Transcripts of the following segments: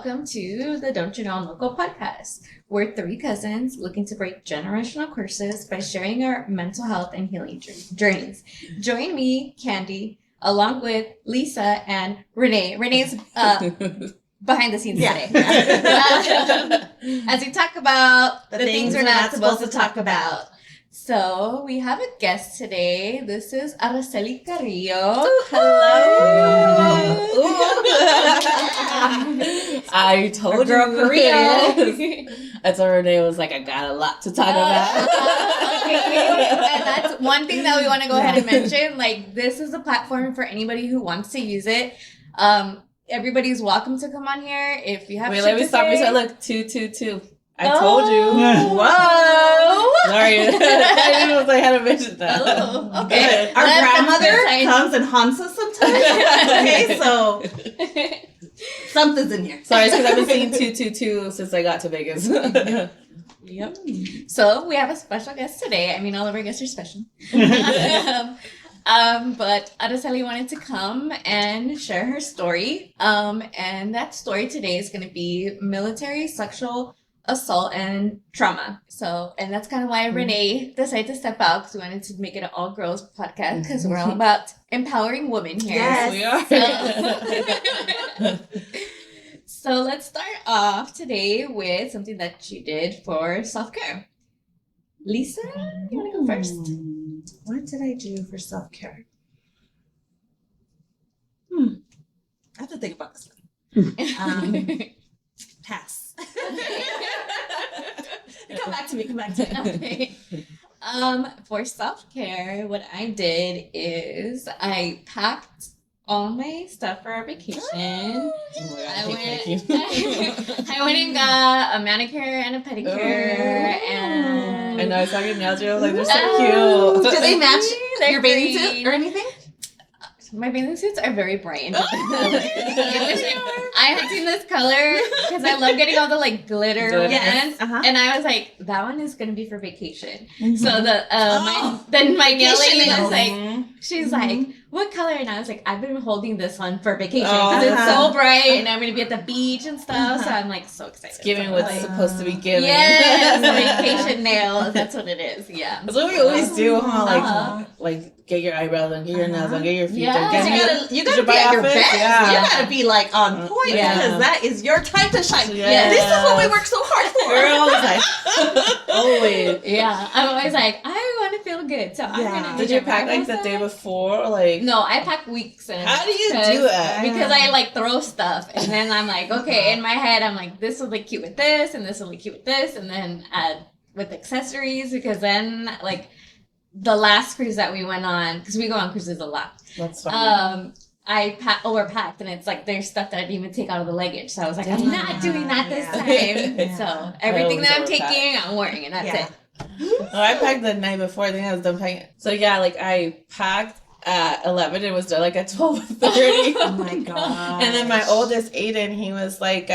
welcome to the Don't You Know I'm Loco podcast. We're three cousins looking to break generational curses by sharing our mental health and healing journeys. Join me, Candy, along with Lisa and Renee. Renee's behind the scenes today. As we talk about the things we're not supposed to talk about. So we have a guest today. This is Araceli Carrillo. Hello. I told Girl you. Carrillo. Yes. That's why Renee was like, I got a lot to talk about. And that's one thing that we want to go ahead and mention. Like, this is a platform for anybody who wants to use it. Everybody's welcome to come on here. If you have Let me stop you. Look, 222. I told you. Whoa. Sorry. I didn't know I had to mention that. Oh, okay. Our grandmother comes and haunts us sometimes. Okay, so something's in here. Sorry, it's because I've been seeing 222 since I got to Vegas. Yep. So we have a special guest today. I mean, all of our guests are special. But Araceli wanted to come and share her story. And that story today is going to be military sexual assault and trauma. So, and that's kind of why Renee decided to step out, because we wanted to make it an all girls podcast, because we're all about empowering women here. Yes, we are. So let's start off today with something that you did for self-care. Lisa, you want to go first? What did I do for self-care? I have to think about this one. Pass. Come back to me. Okay. For self-care, what I did is I packed all my stuff for our vacation. I went and got a manicure and a pedicure, and I know, I saw your nails. You're like, they're so cute. Do they match your bathing green. suit or anything? My bathing suits are very bright and I had seen this color because I love getting all the like glitter ones, and I was like, that one is gonna be for vacation. So my nail lady was like, she's like, what color? And I was like, I've been holding this one for vacation because it's so bright, and I'm gonna be at the beach and stuff. So I'm like so excited. It's giving what's supposed to be given. Yes, vacation nails. That's what it is. Yeah. That's what we always do, huh? Like get your eyebrows done, get your nails done, get your feet done. You gotta be at your best. Yeah. You gotta be like on point because that is your time to shine. Yeah. This is what we work so hard for. We're always like, always. Yeah, I'm always like, I want to feel good, so I'm gonna. Did you pack like the day before, or like? No, I pack weeks in. How do you do that? Because I like throw stuff, and then I'm like, okay, in my head, I'm like, this will look cute with this, and this will look cute with this, and then add with accessories, because then like the last cruise that we went on, because we go on cruises a lot. That's fine. I overpacked, and it's like there's stuff that I didn't even take out of the luggage. So I was like, I'm not doing that this time. So everything that I'm taking, I'm wearing, and that's it. I packed the night before. I think I was done packing. So yeah, like I packed at 11. It was done like at 12:30. Oh my god! And then my oldest Aiden, he was like,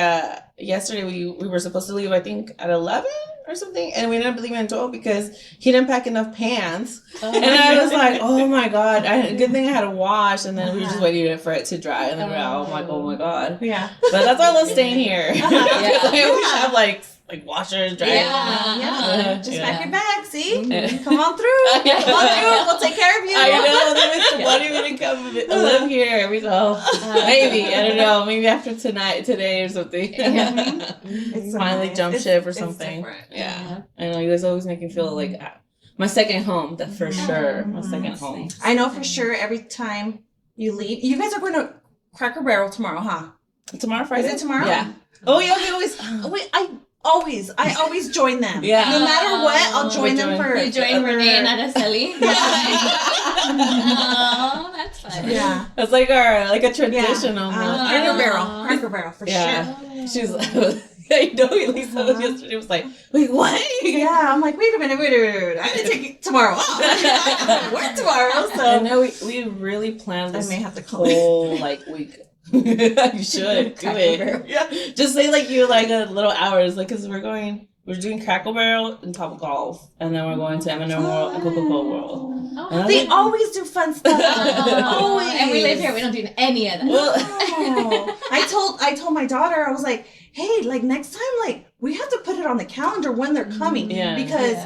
yesterday we were supposed to leave, I think at 11 or something, and we ended up leaving at 12 because he didn't pack enough pants. And I was like, oh my god! Good thing I had to wash, and then we were just waiting for it to dry, and then we're like, oh my god. Yeah. But that's why I love staying here. We have like washers, dryers. Yeah. Just pack your bag, see? Come on through. Come on through. We'll take care of you. I know. They want me to come live here. We go. Maybe. I don't know. Maybe after today or something. Finally jump ship or something. Yeah. I know. You guys always make me feel like my second home. That for sure. My second home. Nice. I know for sure every time you leave. You guys are going to Cracker Barrel tomorrow, huh? Tomorrow, Friday? Is it tomorrow? Yeah. Oh, yeah. We always. I always join them. Yeah. No matter what, I'll join them for. You join Renee and Araceli. Oh, that's fun. Yeah. It's like a tradition almost. Cracker Barrel for sure. She's like, I know, Lisa was yesterday was like, wait, what? Yeah, I'm like, wait a minute. I didn't take tomorrow off. I work tomorrow, so. I know we really planned this I may have to call whole week. You should do it. Yeah. Just say you a little hours, because we're going we're doing Crackle Barrel and Top Golf, and then we're going to M&M World and Coca-Cola World. Oh, they always do fun stuff. Always. And we live here. We don't do any of that. Well, I told my daughter, I was like, hey, like next time, like we have to put it on the calendar when they're coming because.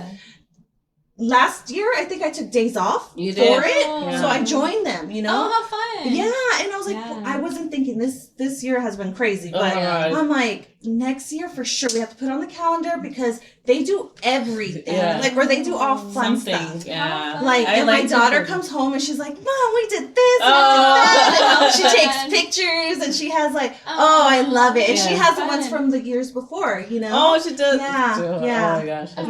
Last year, I think I took days off for it, so I joined them. You know, oh, how fun! Yeah, and I was like, well, I wasn't thinking this year has been crazy, but I'm like, next year for sure we have to put it on the calendar because they do everything, like where they do all fun stuff. Yeah, like and my daughter comes home and she's like, Mom, we did this, and that. She takes pictures and she has like, I love it, and she has the ones from the years before. You know? Oh, she does. Yeah. Oh my gosh, that's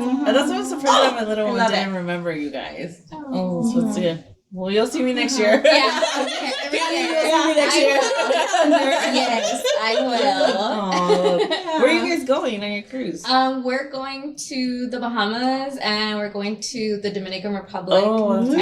what I'm surprised that my little one didn't remember you guys. So let's see. Well, you'll see me next year. Yeah. Okay. You'll see me next year. Yes, I will. Where are you guys going on your cruise? We're going to the Bahamas and we're going to the Dominican Republic. And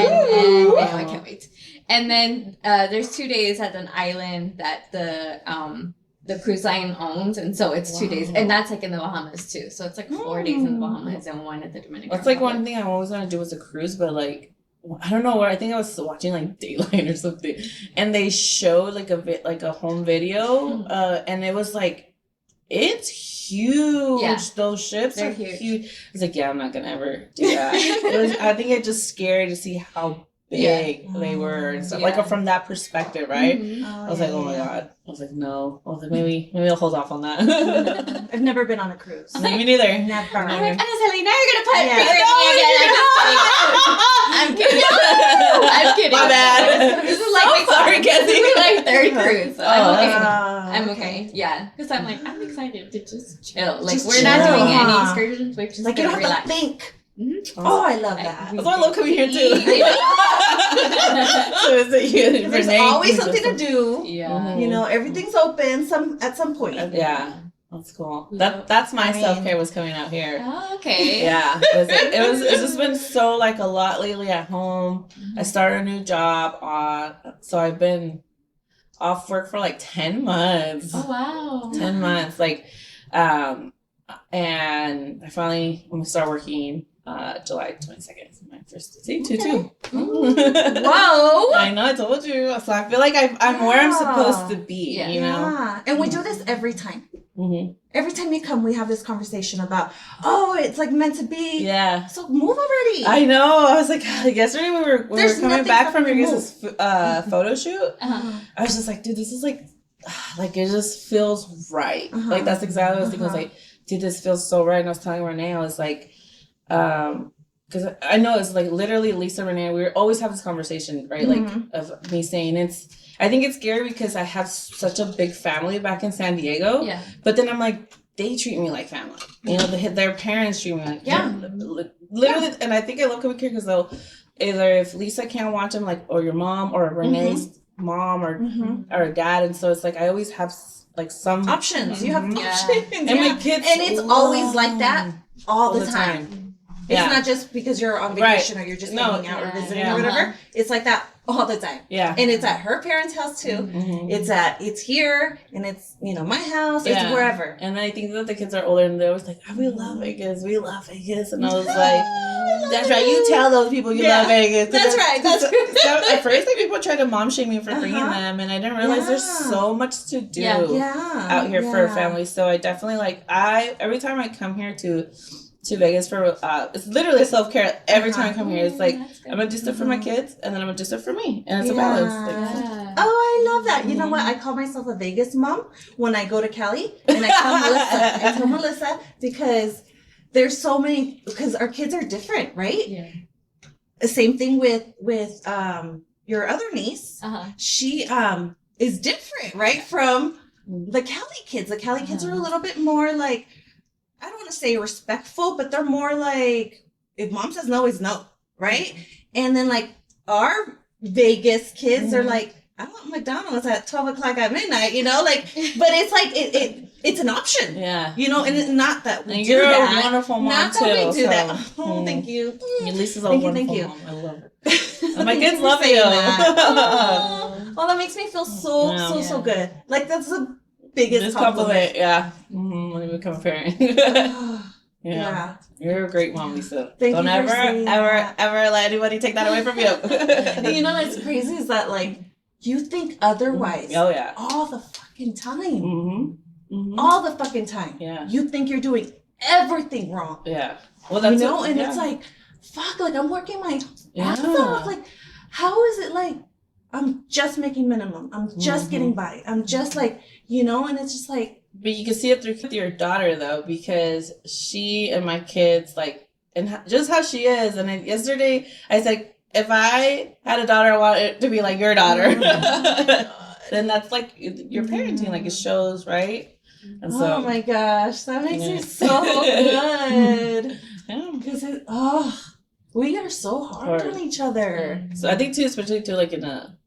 I can't wait. And then there's 2 days at an island that the cruise line owns, and so it's 2 days, and that's like in the Bahamas too. So it's like 4 days in the Bahamas and 1 at the Dominican. That's like one thing I always want to do was a cruise, but like I don't know where. I think I was watching like Dateline or something, and they showed like a home video, and it was like it's huge. Yeah. Those ships are huge. I was like, I'm not gonna ever do that. I think it's just scary to see how big they were and stuff. Like from that perspective, right? I was like, oh my god. I was like, no. I was like, maybe I'll hold off on that. I've never been on a cruise. Me neither. Never. I'm like, Araceli, now you're gonna put fear in me again. I'm kidding. I'm kidding. My bad. This is like sorry, Cassie. like third cruise. So I'm okay. Yeah, because I'm like, I'm excited to just chill. Like we're not doing any excursions. We're just like you don't have to think. Oh, I love that. That's why I love coming here too. There's always something to do. Yeah. You know, everything's open at some point. Yeah. That's cool. That's my self-care was coming out here. Oh, okay. Yeah. It's just been so like a lot lately at home. I started a new job so I've been off work for like 10 months. Oh wow. 10 months. Like and I finally when we start working July 22nd is my first day. Too. Whoa! I know, I told you. So I feel like I'm where I'm supposed to be. You know. Yeah, and we do this every time. Mm-hmm. Every time you come, we have this conversation about, it's like meant to be. Yeah. So move already. I know. I was like yesterday we were coming back from your guys' photo shoot. I was just like, dude, this is like it just feels right. Like that's exactly what I was thinking. I was like, dude, this feels so right. And I was telling Renee, I was like, because I know it's like literally Lisa, Renee, we always have this conversation, right? Like of me saying I think it's scary because I have such a big family back in San Diego. Yeah. But then I'm like, they treat me like family. You know, their parents treat me like literally. And I think I love coming here because they'll either if Lisa can't watch them, like or your mom or Renee's mom or dad, and so it's like I always have like some options. You have options, and my kids, and it's always like that all the time. It's not just because you're on vacation or you're just hanging out or visiting or whatever. It's like that all the time. Yeah. And it's at her parents' house too. It's here and it's, my house. It's wherever. And I think that the kids are older and they're always like, we love Vegas. We love Vegas. And I was like, that's right. You tell those people you love Vegas. That's right. So at first, people tried to mom shame me for bringing them. And I didn't realize there's so much to do out here for a family. So I definitely every time I come here to Vegas for it's literally self-care every time I come here. It's like I'm gonna do stuff for my kids and then I'm gonna do stuff for me, and it's a balance. I love that. You know what, I call myself a Vegas mom when I go to Cali, and I tell Melissa because there's so many, because our kids are different, right? The same thing with your other niece. She is different, right, from the Cali kids. The Cali kids are a little bit more like, I don't want to say respectful, but they're more like, if mom says no, it's no, right? And then like our Vegas kids are like, I want McDonald's at 12 o'clock at midnight, but it's like, it's an option. Yeah. And it's not that we do that. You're a wonderful mom not too. Not that we do that. Oh, thank you. Lisa's a wonderful mom. I love her. And my kids love you. Well, that makes me feel so good. Like that's the biggest compliment. Yeah. When you become a parent. Yeah. You're a great mom, Lisa. Thank Don't you for saying that. ever let anybody take that away from you. And you know what's crazy is that, like, you think otherwise. Oh, yeah. All the fucking time. Mm-hmm. Mm-hmm. All the fucking time. Yeah. You think you're doing everything wrong. Yeah. Well, that's it's like, fuck, like, I'm working my ass off. Like, how is it like, I'm just making minimum. I'm just getting by. I'm just like, and it's just like. But you can see it through your daughter, though, because she and my kids, like, and just how she is. And yesterday, I said, if I had a daughter, I want it to be like your daughter. Then that's like your parenting, like it shows, right? And so, oh my gosh, that makes me so good. Because we are so hard on each other. So I think too, especially too, like in a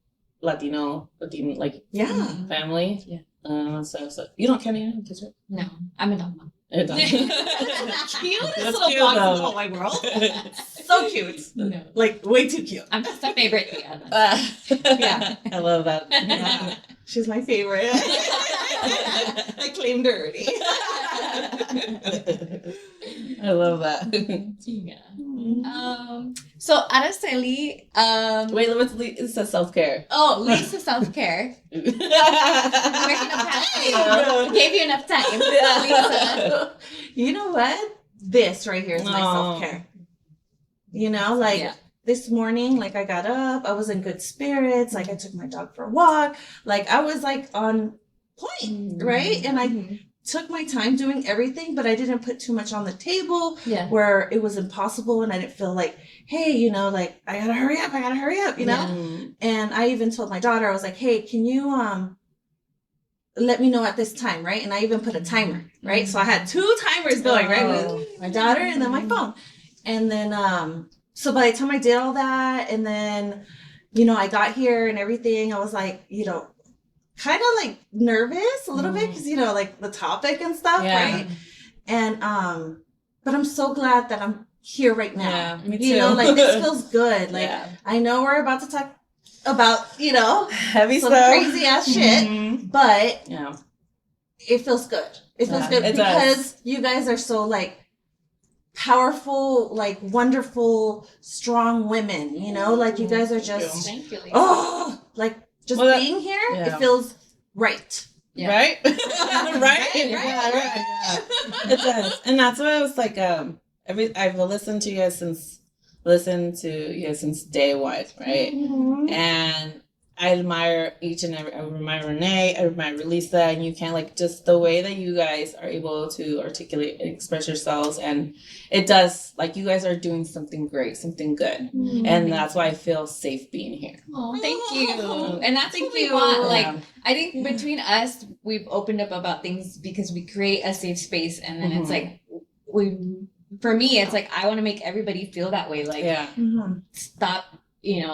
Latino like family. Yeah. So you don't carry any kids, right? No, I'm a dog mom. Cute little box in the whole wide world. So cute. No. Like, way too cute. I'm just a favorite. Yeah. I love that. Yeah. She's my favorite. I claimed her already. I love that. Yeah. So Araceli, wait, it says self-care. Oh, Lisa self-care. Working up past gave you enough time. Lisa. You know what? This right here is my self-care. This morning, like, I got up, I was in good spirits, like, I took my dog for a walk, like, I was, like, on point, right? And I took my time doing everything, but I didn't put too much on the table where it was impossible, and I didn't feel like, hey, like, I gotta hurry up, And I even told my daughter, I was like, hey, can you let me know at this time, right? And I even put a timer, right? So I had 2 timers going, right, with my daughter and then my phone. And then so by the time I did all that, and then I got here and everything, I was like, kind of like nervous a little bit, because like the topic and stuff, right? And but I'm so glad that I'm here right now. Yeah, me too. Like, this feels good. Like, I know we're about to talk about heavy some stuff, crazy ass shit, but it feels good. It feels good because you guys are so, like, powerful, like, wonderful, strong women. Like, you guys are just like, just being here, it feels right. Yeah. Right? Right? Yeah. It does. And that's why I was like, I've listened to you guys since day one, right? Mm-hmm. And I admire each and every. I admire Renee. I admire Lisa, and you can, like, just the way that you guys are able to articulate and express yourselves, and it does, like, you guys are doing something great, something good, and that's why I feel safe being here. Oh, thank you. And that's what we want. Like, I think between us, we've opened up about things because we create a safe space, and then it's like for me, it's like I want to make everybody feel that way. Like, stop.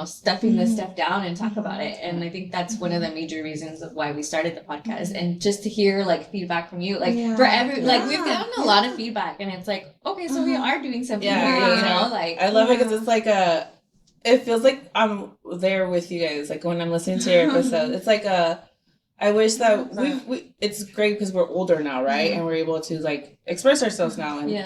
Stuffing this stuff down and talk about it. And I think that's one of the major reasons of why we started the podcast. And just to hear, like, feedback from you, like, for every, like, we've gotten a lot of feedback, and it's like, okay, so we are doing something here, like. I love it because it's like it feels like I'm there with you guys. Like, when I'm listening to your episode, it's like I wish that we it's great because we're older now, right? And we're able to, like, express ourselves now. And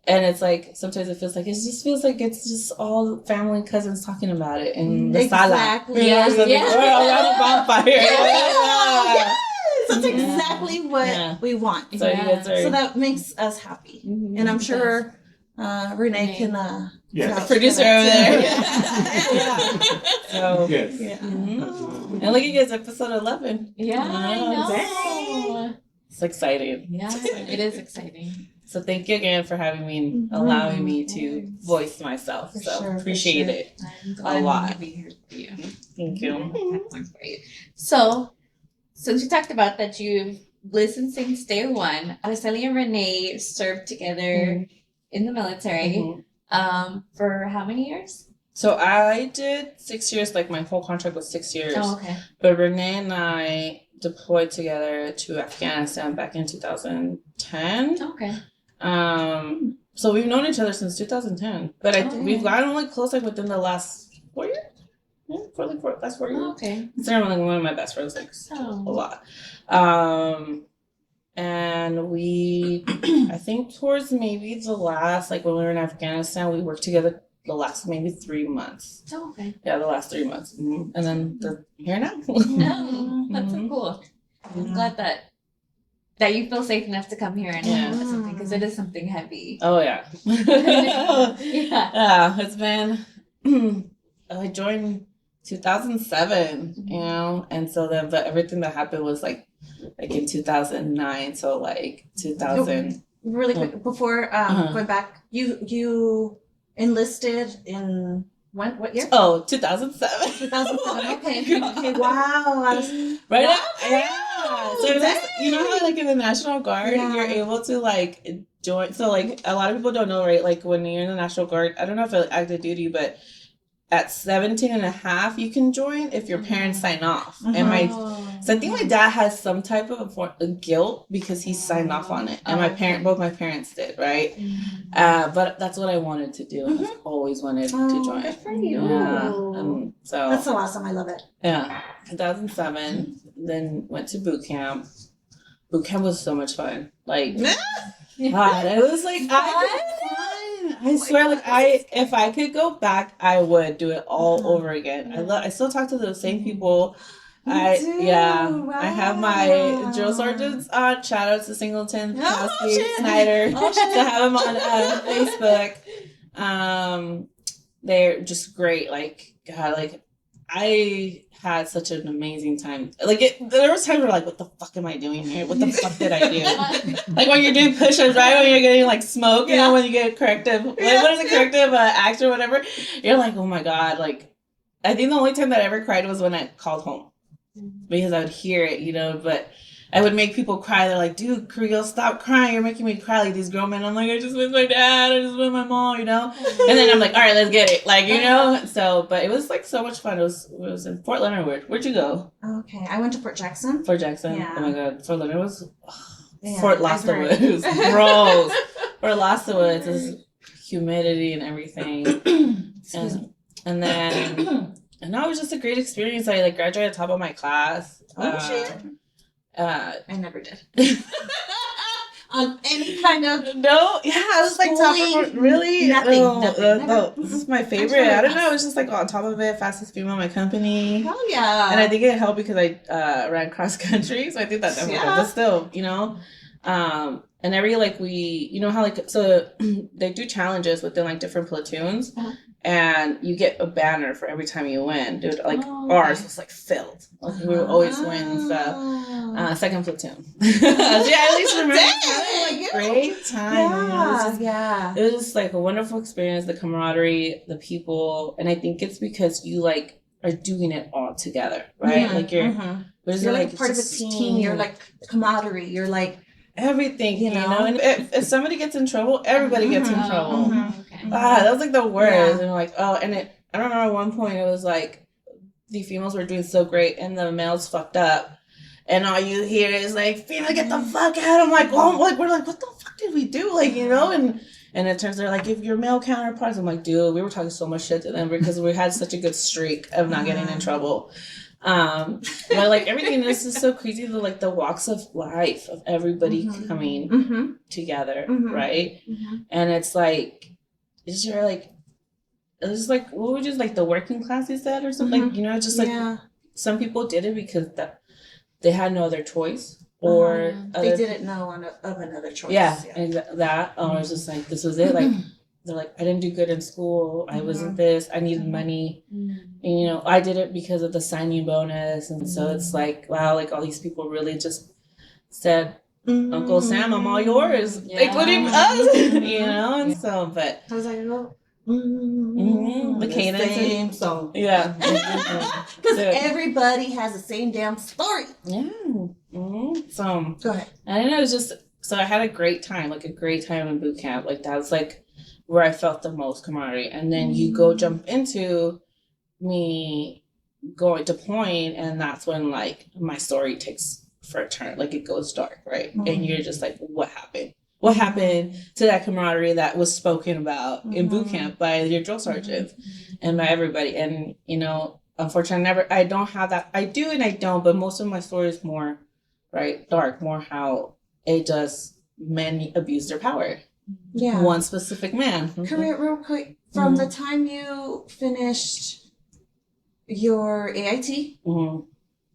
and it's like, sometimes it feels like it's just all family and cousins talking about it in the sala. Or around a bonfire. Yes! That's exactly what we want. So, so that makes us happy. And I'm sure Renee can producer over there. So and look at you guys, episode 11. Yeah, I know. It's exciting. Yeah, it is exciting. So thank you again for having me and allowing me to voice myself. Appreciate it a lot. To be here for you. Thank you. So, since we talked about that, you've listened since day one. Araceli and Renee served together in the military for how many years? So I did 6 years. Like, my whole contract was 6 years. Oh, okay. But Renee and I deployed together to Afghanistan back in 2010. Okay. So we've known each other since 2010, but we've gotten, like, close, like, within the last 4 years. Yeah, last 4 years. Oh, okay. Consider him, like, one of my best friends, like, a lot. And we, I think towards maybe the last, like when we were in Afghanistan, we worked together the last maybe 3 months. Oh, okay. Yeah, the last 3 months. And then they're here now. No, that's so cool. I'm glad that you feel safe enough to come here and talk about something, because it is something heavy. Oh, yeah. Yeah, it's been, I joined 2007, you know, and so then, but everything that happened was like in 2009, so like 2000. Really quick, before going back, you enlisted in what year? Oh, 2007. 2007. Okay. Wow. Right now? Yeah. So it's, you know how like in the National Guard, you're able to like join. So like a lot of people don't know, right? Like when you're in the National Guard, I don't know if it's active duty, but at 17 and a half, you can join if your parents sign off. And so I think my dad has some type of guilt because he signed off on it. And both my parents did, right? But that's what I wanted to do. I've always wanted to join. Good for you. Yeah. So that's so awesome. I love it. Yeah. 2007, then went to boot camp. Boot camp was so much fun. Like, God, it was like, I swear, like if I could go back, I would do it all over again. I still talk to those same people. I have my drill sergeants on. Shout out to Singleton, Snyder. To have them on Facebook. They're just great. Like, God, like I had such an amazing time. Like there was times where like, what the fuck am I doing here? What the fuck did I do? Like when you're doing push-ups, right? When you're getting like smoke, you know, when you get corrective, like, what is it, corrective act or whatever? You're like, oh my God. Like, I think the only time that I ever cried was when I called home, because I would hear it, you know, but I would make people cry. They're like, dude, Carrillo, stop crying. You're making me cry. Like these grown men. I'm like, I just miss my dad. I just miss my mom, you know? And then I'm like, all right, let's get it. Like, you know? So, but it was like so much fun. It was in Fort Leonard. Where'd you go? Okay. I went to Fort Jackson. Fort Jackson? Yeah. Oh my God. Fort Leonard was, Fort Lost the Woods. Gross. Fort Lost the Woods is humidity and everything. And then, and that was just a great experience. I like graduated top of my class. Shit. I never did. On any kind of I was like top of really nothing. This is my favorite. I don't know. I was just like on top of it, fastest female in my company. Hell yeah! And I think it helped because I ran cross country, so I think that definitely helped. But still, you know, and every like you know how like so they do challenges within like different platoons. And you get a banner for every time you win, dude. Like ours was like filled. Like, we would always win stuff. Second platoon. So, yeah, at least remember like great time. It was just like a wonderful experience. The camaraderie, the people, and I think it's because you like are doing it all together, right? Like you're like part of a team. You're like camaraderie. You're like everything, you know. And if somebody gets in trouble, everybody gets in trouble. That was like the worst. And like, I remember at one point it was like the females were doing so great and the males fucked up, and all you hear is like, "Female, get the fuck out!" I'm like, "Oh, like we're like, what the fuck did we do?" Like, you know, and it turns out like if your male counterparts, I'm like, dude, we were talking so much shit to them because we had such a good streak of not getting in trouble. But like everything is just so crazy, the walks of life of everybody coming together, right? And it's like, it's just like what would you like the working class you said or something, like, you know, just like some people did it because they had no other choice, or they didn't know of another choice. And that or it's just like this was it, like they're like, I didn't do good in school, I wasn't this, I needed money, and you know, I did it because of the signing bonus, and so it's like, wow, like all these people really just said, Uncle Sam, I'm all yours, including us, you know. And so, but I was like, the cadence, same song, because everybody has the same damn story. So go ahead. I don't know, it was just, so I had a great time in boot camp. Like that was like where I felt the most camaraderie. And then you go jump into me going to point, and that's when like my story takes for a turn, like it goes dark, right? And you're just like, what happened? What happened to that camaraderie that was spoken about in boot camp by your drill sergeants and by everybody? And, you know, unfortunately, I don't have that. I do and I don't, but most of my story is more, right, dark, more how men abuse their power. Yeah. One specific man. Korea, real quick, from the time you finished your AIT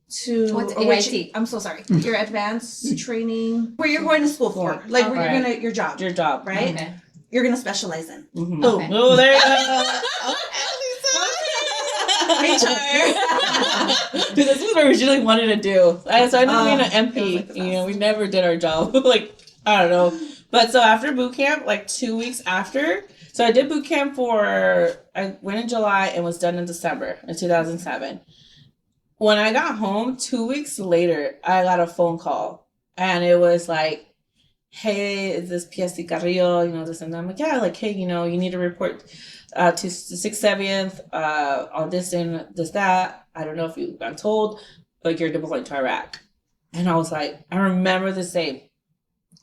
to what's AIT? I'm so sorry. Your advanced training, where you're going to school for, like where you're gonna your job, right? Okay. You're gonna specialize in. Mm-hmm. Boom. Okay. Oh, there you go. HR. Dude, this is what we originally wanted to do. So I ended up being an MP. Like you know, we never did our job. Like, I don't know. But so after boot camp, like 2 weeks after, so I did boot camp I went in July and was done in December in 2007. When I got home, 2 weeks later, I got a phone call. And it was like, hey, is this Araceli Carrillo? You know, this and that. I'm like, yeah, like, hey, you know, you need to report to 6/7 on this and this, that. I don't know if you've been told, but you're deployed to Iraq. And I was like, I remember the same.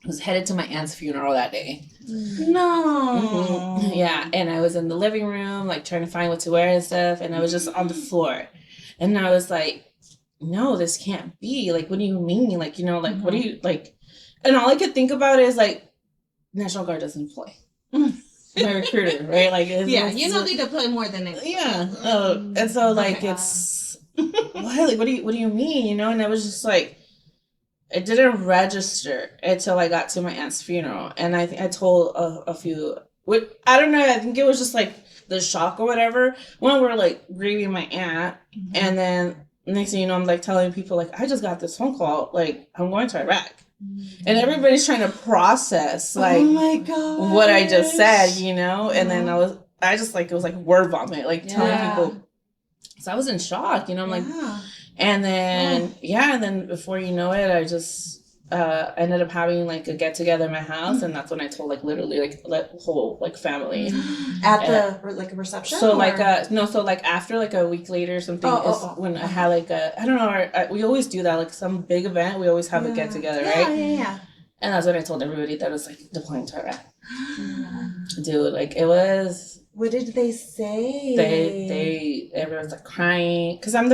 I was headed to my aunt's funeral that day. No. Yeah, and I was in the living room, like trying to find what to wear and stuff, and I was just on the floor. And I was like, no, this can't be. Like, what do you mean? Like, you know, like, what do you, like, and all I could think about is, like, National Guard doesn't employ. My recruiter, right? Like, yeah, you know they deploy more than anything. Yeah. And so, like, it's, what? Like, what do you mean? You know? And I was just like, it didn't register until I got to my aunt's funeral. And I told a few, I don't know, I think it was just like the shock or whatever. When we're like grieving my aunt, and then next thing you know, I'm like telling people, like, I just got this phone call, like, I'm going to Iraq. And everybody's trying to process, like, oh my God, what I just said, you know? And then I just like, it was like word vomit, like telling people. So I was in shock, you know? I'm like, and then, and then before you know it, I just ended up having like a get together in my house. And that's when I told like literally like the whole like family. At the like a reception? So like, no, so like after like a week later or something when I had like I don't know, we always do that, like some big event, we always have a get together, right? Yeah. And that's when I told everybody that I was like deploying to Iraq. Dude, like it was. What did they say? Everyone's like crying because I'm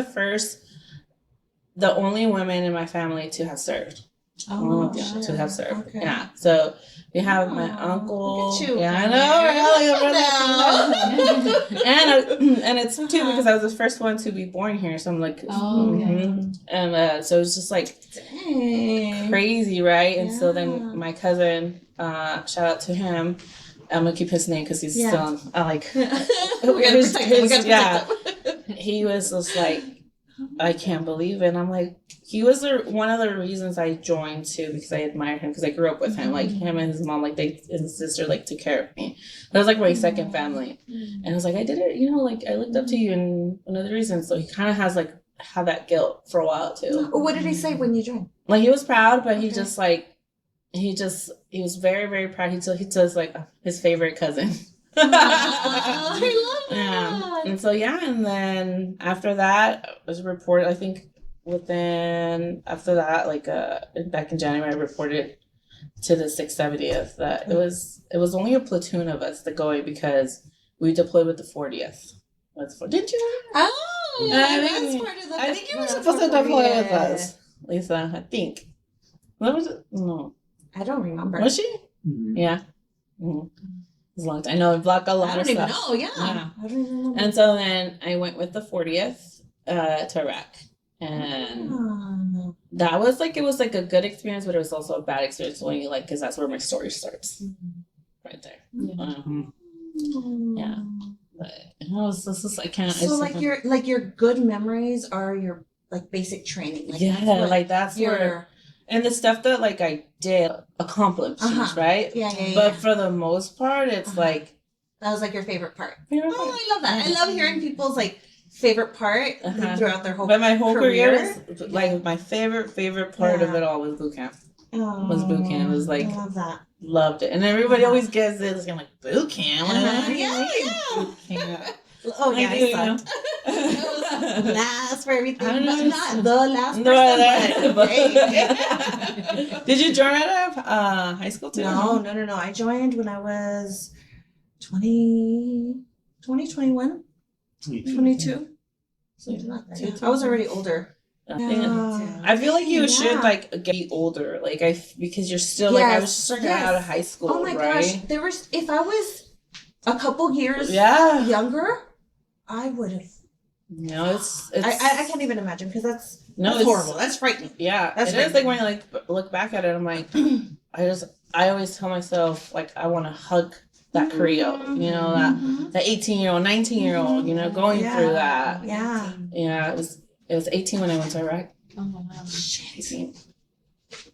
the only woman in my family to have served. To have served. Okay. Yeah. So we have my uncle. Look at you. Yeah, I know. And it's too because I was the first one to be born here. So I'm like, and so it's just like crazy, right? And so then my cousin, shout out to him. I'm gonna keep his name because he's still like. We gotta protect him. He was just like, I can't believe it. And I'm like, he was one of the reasons I joined too, because I admired him, because I grew up with him. Like him and his mom, like his sister, like took care of me. That was like my second family. And I was like, I did it, you know, like I looked up to you, and one of the reasons. So he kind of had that guilt for a while too. What did he say when you joined? Like he was proud, but he just like, he was very, very proud. He tells like his favorite cousin. I love that. Yeah. And so and then after that I was reported, I think after that, like back in January, I reported to the 670th that it was only a platoon of us that going because we deployed with the 40th. Didn't you? Oh, that's part of the. I think you were supposed to deploy with us, Lisa. I think. What was it? No, I don't remember. Was she? Mm-hmm. Yeah. Mm-hmm. It's a long time. I know I blocked a lot of stuff. I don't even know. Yeah. I don't even remember. And so then I went with the 40th to Iraq. And that was like, it was like a good experience, but it was also a bad experience when you because that's where my story starts. Right there. Yeah. But it was just, I can't. So your good memories are your like basic training. Like, that's where. And the stuff that like I did accomplishments, right? Yeah. But for the most part, it's like that was like your favorite part. I love that. I love hearing people's like favorite part throughout their whole. But my whole career was like my favorite part of it all was boot camp. Was boot camp. It was like I love that. Loved it, and everybody always gets it. It's like boot camp. Yeah. Boot camp. Oh yeah, I sucked. It was last for everything, but not the last person. Did you join out of high school too? No. I joined when I was 21, 22. Something like that. I was already older. I feel like you should like get older, like because you're still like I was just starting out of high school. Oh my gosh, if I was a couple years younger, I would have. No, it's I can't even imagine because that's horrible. That's frightening. Yeah, it is like when I like look back at it, I'm like, I always tell myself like I want to hug that Carrillo, you know, that 18-year-old, 19-year-old, you know, going through that. Yeah, it was 18 when I went to Iraq. Oh wow.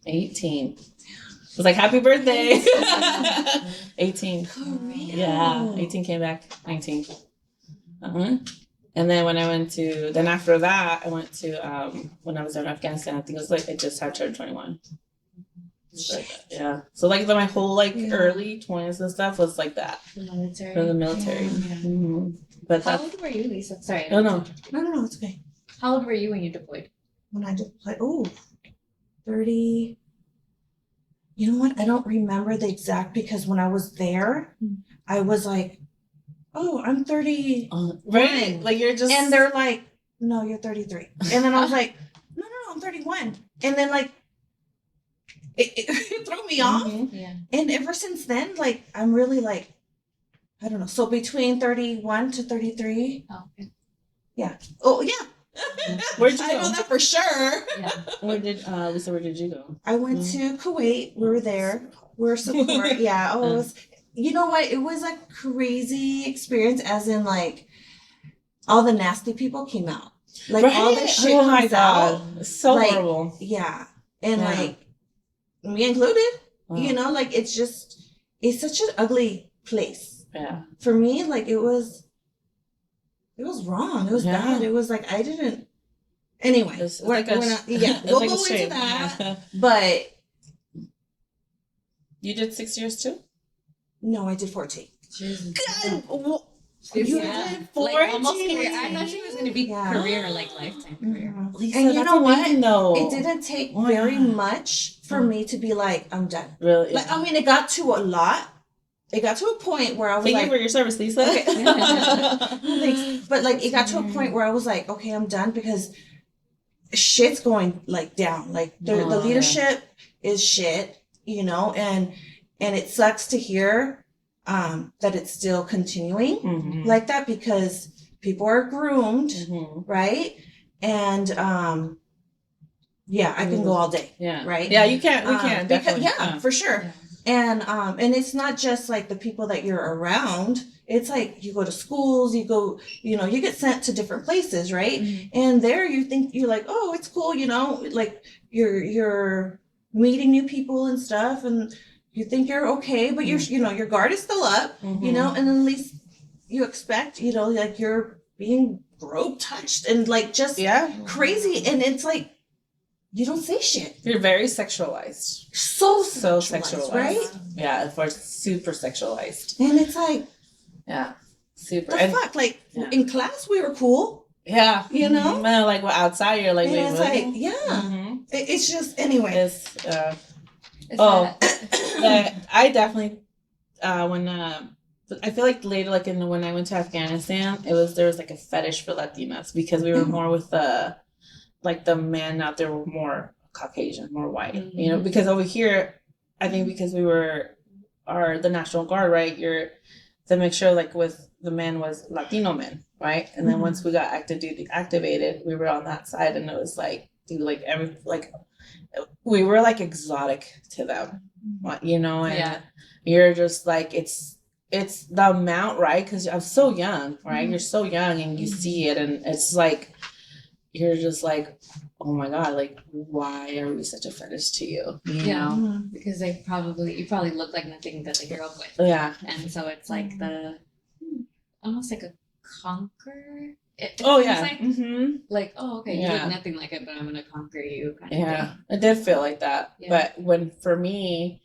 18. It was like happy birthday. 18. Yeah, 18 came back 19. And then when I went to, after that, I went to, when I was in Afghanistan, I think it was like, I just had turned 21. Yeah. So like my whole like early 20s and stuff was like that. The military. For the military. Yeah. But how old were you, Lisa? Sorry. No, it's okay. How old were you when you deployed? When I deployed, 30. You know what? I don't remember the exact because when I was there, I was like, oh, I'm 30. Right. Like you're just. And they're like, no, you're 33. And then I was like, no, I'm 31. And then like, it threw me off. Yeah. And ever since then, like, I'm really like, I don't know. So between 31 to 33. Oh, okay. Yeah. Oh, yeah. Where'd you go? I know that for sure. Yeah. Lisa, where did you go? I went to Kuwait. We were there. We're support. Yeah. Oh, it was, you know what? It was a crazy experience, as in like all the nasty people came out. Like all the shit comes out. So like, horrible. Yeah. And like me included, you know, like it's such an ugly place. Yeah. For me, like it was wrong. It was bad. It was like I didn't. Anyway, we'll go into that. Yeah. But you did 6 years too? No, I did 14. Jesus. God. You did 14. Like almost career. I thought she was going to be career, like lifetime career. Lisa, and you know what? Though. It didn't take very much for me to be like, I'm done. Really? Like, I mean, it got to a lot. It got to a point where I was Thank like, you for your service, Lisa. Okay. Thanks. But like, it got to a point where I was like, okay, I'm done because shit's going like down. Like the leadership is shit, you know, and it sucks to hear that it's still continuing like that because people are groomed, right? And I can go all day. Yeah. Right? Yeah, you can't. We can. Definitely. For sure. Yeah. And it's not just like the people that you're around. It's like you go to schools, you go, you know, you get sent to different places, right? And there you think you're like, oh, it's cool, you know, like you're meeting new people and stuff, and you think you're okay, but your guard is still up, you know, and at least you expect, you know, like you're being groped, touched, and like just crazy, and it's like you don't say shit. You're very sexualized. So sexualized, right? Yeah, super sexualized. And it's like, super. The fuck, like in class we were cool. Yeah, you know. Well, like outside you're like, and wait, it's like, it's just anyway. I definitely when I feel like later, like when I went to Afghanistan, there was like a fetish for Latinas because we were more with the men out there were more Caucasian, more white, you know, because over here, I think because we were the National Guard, right? The mixture like with the men was Latino men, right? And then once we got activated, we were on that side, and it was like, dude, we were like exotic to them, you know, and you're just like, it's the amount, right? Because I'm so young, right? You're so young and you see it, and it's like, you're just like, oh my God, like, why are we such a fetish to you? You know? Because you probably look like nothing that they grew up with. Yeah. And so it's like almost like a conquer. It like, like, oh, okay, you look nothing like it, but I'm gonna conquer you. Kind of thing. It did feel like that. Yeah. But once training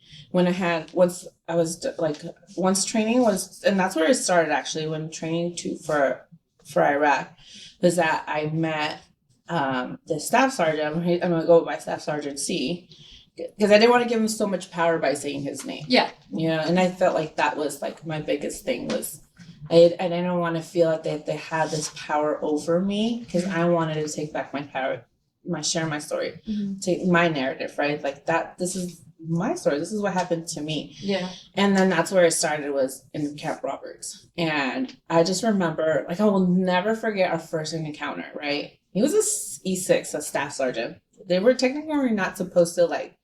was, and that's where it started actually, when training for Iraq, was that I met the staff sergeant. I'm gonna go by Staff Sergeant C, because I didn't want to give him so much power by saying his name. Yeah. Yeah, and I felt like that was like my biggest thing was. I didn't want to feel like they had this power over me, because I wanted to take back my power share my story, take my narrative, right? Like that, this is my story. This is what happened to me. Yeah. And then that's where it started, was in Camp Roberts. And I just remember, like, I will never forget our first encounter, right? He was a E6, a staff sergeant. They were technically not supposed to like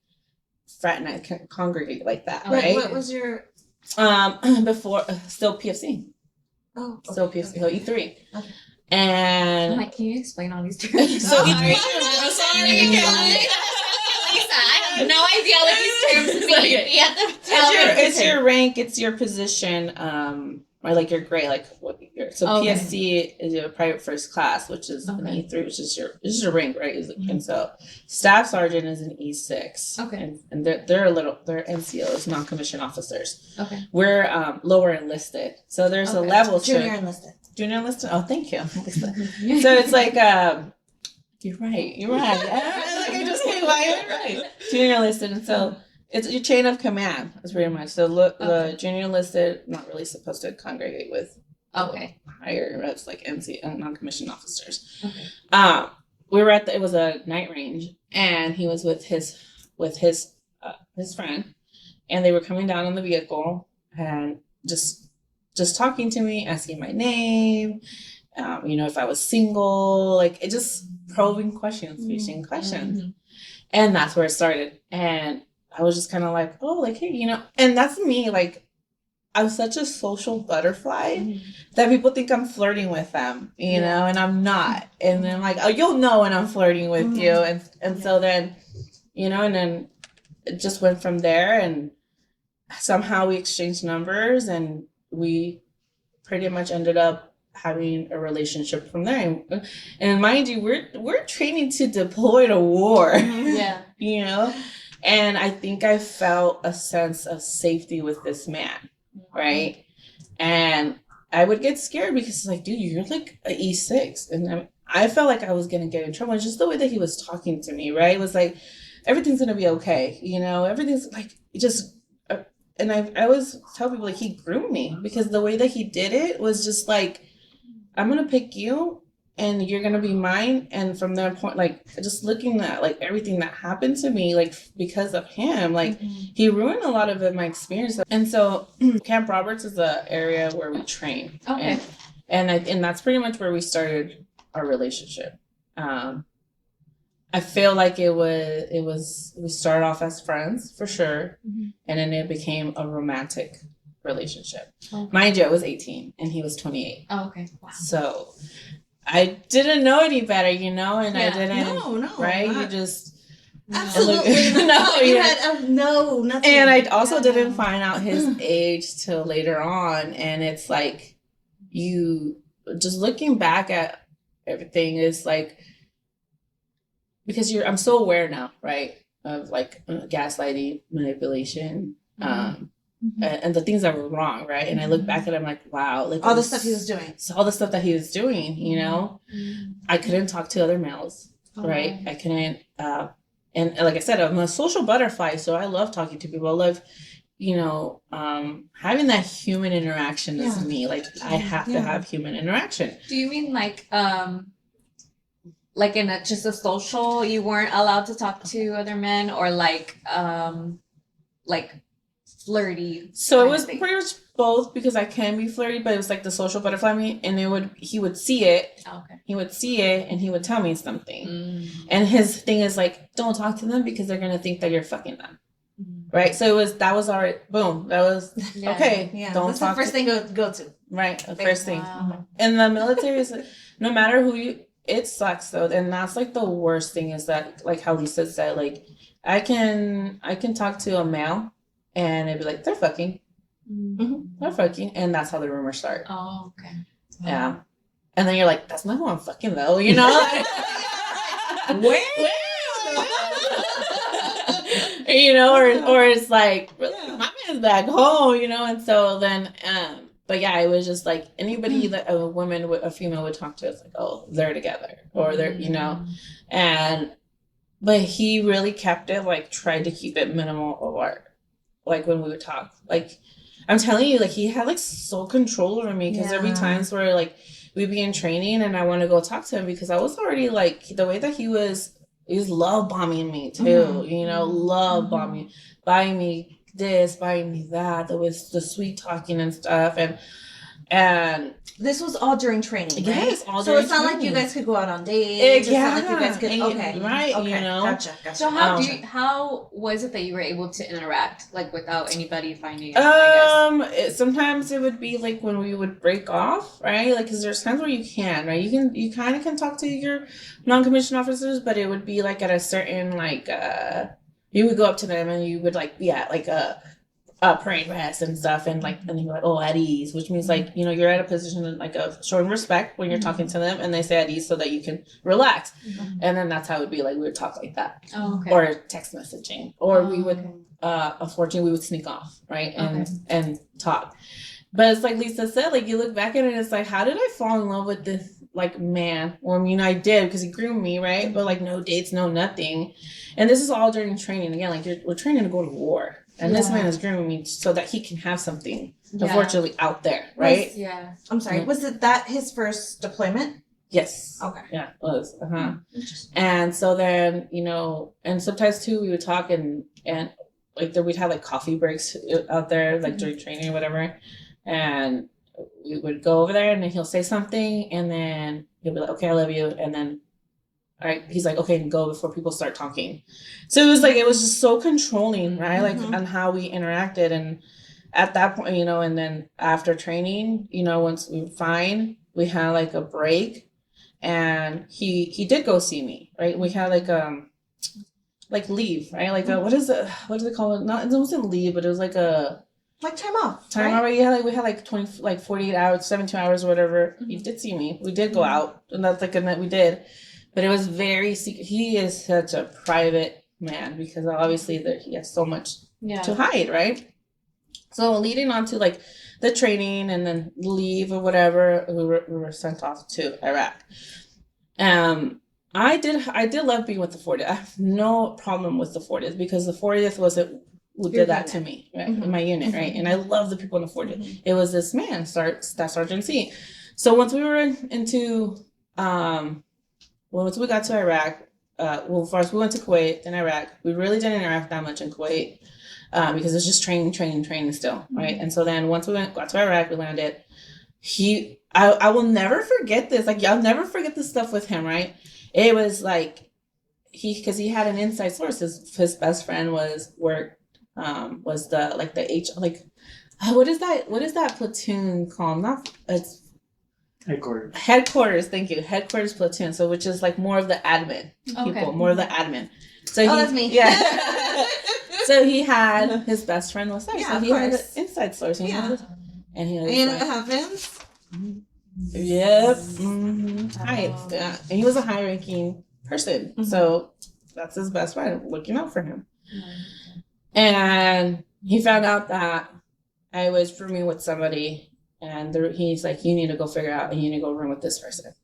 fraternize, congregate like that, right? What was your before still PFC. Oh, okay. Still PFC, so E3. Okay. And I'm like, can you explain all these terms? so sorry. I'm sorry. Lisa, I have no idea what these terms mean. You have to tell me. It's your rank, it's your position, or like your grade, like what your PSC is your private first class, which is an E3, which is your rank, right? And so staff sergeant is an E6. Okay. And they're NCOs, non-commissioned officers. Okay. We're lower enlisted. So there's a level junior enlisted. Junior enlisted? Oh, thank you. So it's like you're right. Like I just came by, you're right. Junior enlisted, and so it's your chain of command. That's pretty much. So the junior enlisted not really supposed to congregate with higher reps like NC non-commissioned officers. Okay. We were it was a night range, and he was with his friend, and they were coming down on the vehicle and just talking to me, asking my name, if I was single, like it just probing questions, fishing questions. And that's where it started. And I was just kind of like, oh, like, hey, and that's me. Like, I'm such a social butterfly that people think I'm flirting with them, and I'm not. And then I'm like, oh, you'll know when I'm flirting with you. And so then, and then it just went from there. And somehow we exchanged numbers, and we pretty much ended up having a relationship from there. And mind you, we're training to deploy to war. Yeah. And I think I felt a sense of safety with this man, right? And I would get scared because it's like, dude, you're like an E6. And I felt like I was going to get in trouble. It's just the way that he was talking to me, right? It was like, everything's going to be okay. Everything's like, just, and I always tell people, like, he groomed me because the way that he did it was just like, I'm going to pick you and you're going to be mine. And from that point, like, just looking at like everything that happened to me, like because of him, like he ruined a lot of my experience. And so Camp Roberts is an area where we train. Okay. And that's pretty much where we started our relationship. I feel like it was we started off as friends for sure. And then it became a romantic relationship. Mind you, I was 18 and he was 28. Oh, okay. Wow. So I didn't know any better, and I didn't. No, right? not. You just absolutely no. You had nothing. And I also didn't find out his age till later on, and it's like you just looking back at everything is like because I'm so aware now, right, of like gaslighting, manipulation, and the things that were wrong, right? And I look back at it, I'm like, wow, like all the stuff he was doing. So all the stuff that he was doing, I couldn't talk to other males, right? I couldn't, and like I said, I'm a social butterfly, so I love talking to people. I love, having that human interaction is me. Like I have to have human interaction. Do you mean like in just a social, you weren't allowed to talk to other men, or like flirty? So it was pretty much both, because I can be flirty, but it was like the social butterfly me, and he would see it. Oh, okay. He would see it and he would tell me something. And his thing is like, don't talk to them because they're gonna think that you're fucking them. Right? So that was already boom. That was okay. Yeah. Don't That's talk the first thing go to. Right. The first thing. Wow. In the military is no matter who it sucks though. And that's like the worst thing is that, like how Lisa said, like I can talk to a male and it'd be like, they're fucking. They're fucking. And that's how the rumors start. Oh, okay. Yeah. And then you're like, that's not who I'm fucking though, Where? Or it's like, really, my man's back home, and so then, but yeah, it was just like anybody that a female would talk to, it's like, oh, they're together, or they're, but he really kept it, like, tried to keep it minimal or like when we would talk, like, I'm telling you, like, he had like sole control over me, because there'd be times where like we'd be in training and I want to go talk to him because I was already like, the way that he was He's love bombing me too, you know, love bombing, buying me this, buying me that. There was the sweet talking and stuff, and this was all during training, right? Yes, all so during it's not training. like you guys could go out on dates. It's not like you guys could. Okay, right, okay, you know. Gotcha. So how was it that you were able to interact like without anybody finding out? Sometimes it would be like when we would break off, right? Like, because there's times where you can, right? You kind of can talk to your non-commissioned officers, but it would be like at a certain like you would go up to them and you would like be at like a parade rest and stuff, and like, and you're like, oh, at ease, which means like, you know, you're at a position of like of showing respect when you're talking to them, and they say at ease so that you can relax, and then that's how it would be like we would talk like that, or text messaging, or we would, unfortunately, we would sneak off, right, and talk. But it's like Lisa said, like you look back at it, and it's like, how did I fall in love with this like man? Well, I mean, I did because he groomed me, right? But like no dates, no nothing, and this is all during training. Again, like we're training to go to war. And this man is grooming me so that he can have something, unfortunately, out there, right? I'm sorry. Was it that his first deployment? Yes. Okay. Yeah, it was. And so then, you know, and sometimes too, we would talk and like we'd have like coffee breaks out there, like during training or whatever. And we would go over there and then he'll say something and then he'll be like, okay, I love you. And then he's like, okay, go before people start talking. So it was just so controlling, right? Like on how we interacted. And at that point, you know, and then after training, you know, once we were fine, we had like a break and he did go see me, right? We had like leave, right? Like what do they call it? It wasn't leave, but it was like a like time off. Right? Yeah, like we had like 48 hours, 72 hours or whatever. He did see me. We did go out, and that's like a night we did. But it was very secret. He is such a private man because obviously he has so much to hide, right? So leading on to like the training and then leave or whatever, we were sent off to Iraq. I did love being with the 40th. I have no problem with the 40th because the 40th was who did that to me, right? In my unit, right? And I love the people in the 40th. It was this man, Staff Sergeant C. So once we were once we got to Iraq, first we went to Kuwait, then Iraq. We really didn't interact that much in Kuwait because it's just training still, right? And so then once we got to Iraq, we landed. I will never forget this. Like, I'll never forget this stuff with him, right? It was like, because he had an inside source. His best friend was what is that platoon called? It's Headquarters, thank you. Headquarters platoon. So which is like more of the admin people, more of the admin. So that's me. Yeah. So he had his best friend was there. Yeah, so he had an inside source. And he was what happens? Yep. Right. Yeah. And he was a high ranking person. So that's his best friend looking out for him. And he found out that I was rooming with somebody. And he's like, you need to go figure out, and you need to go room with this person.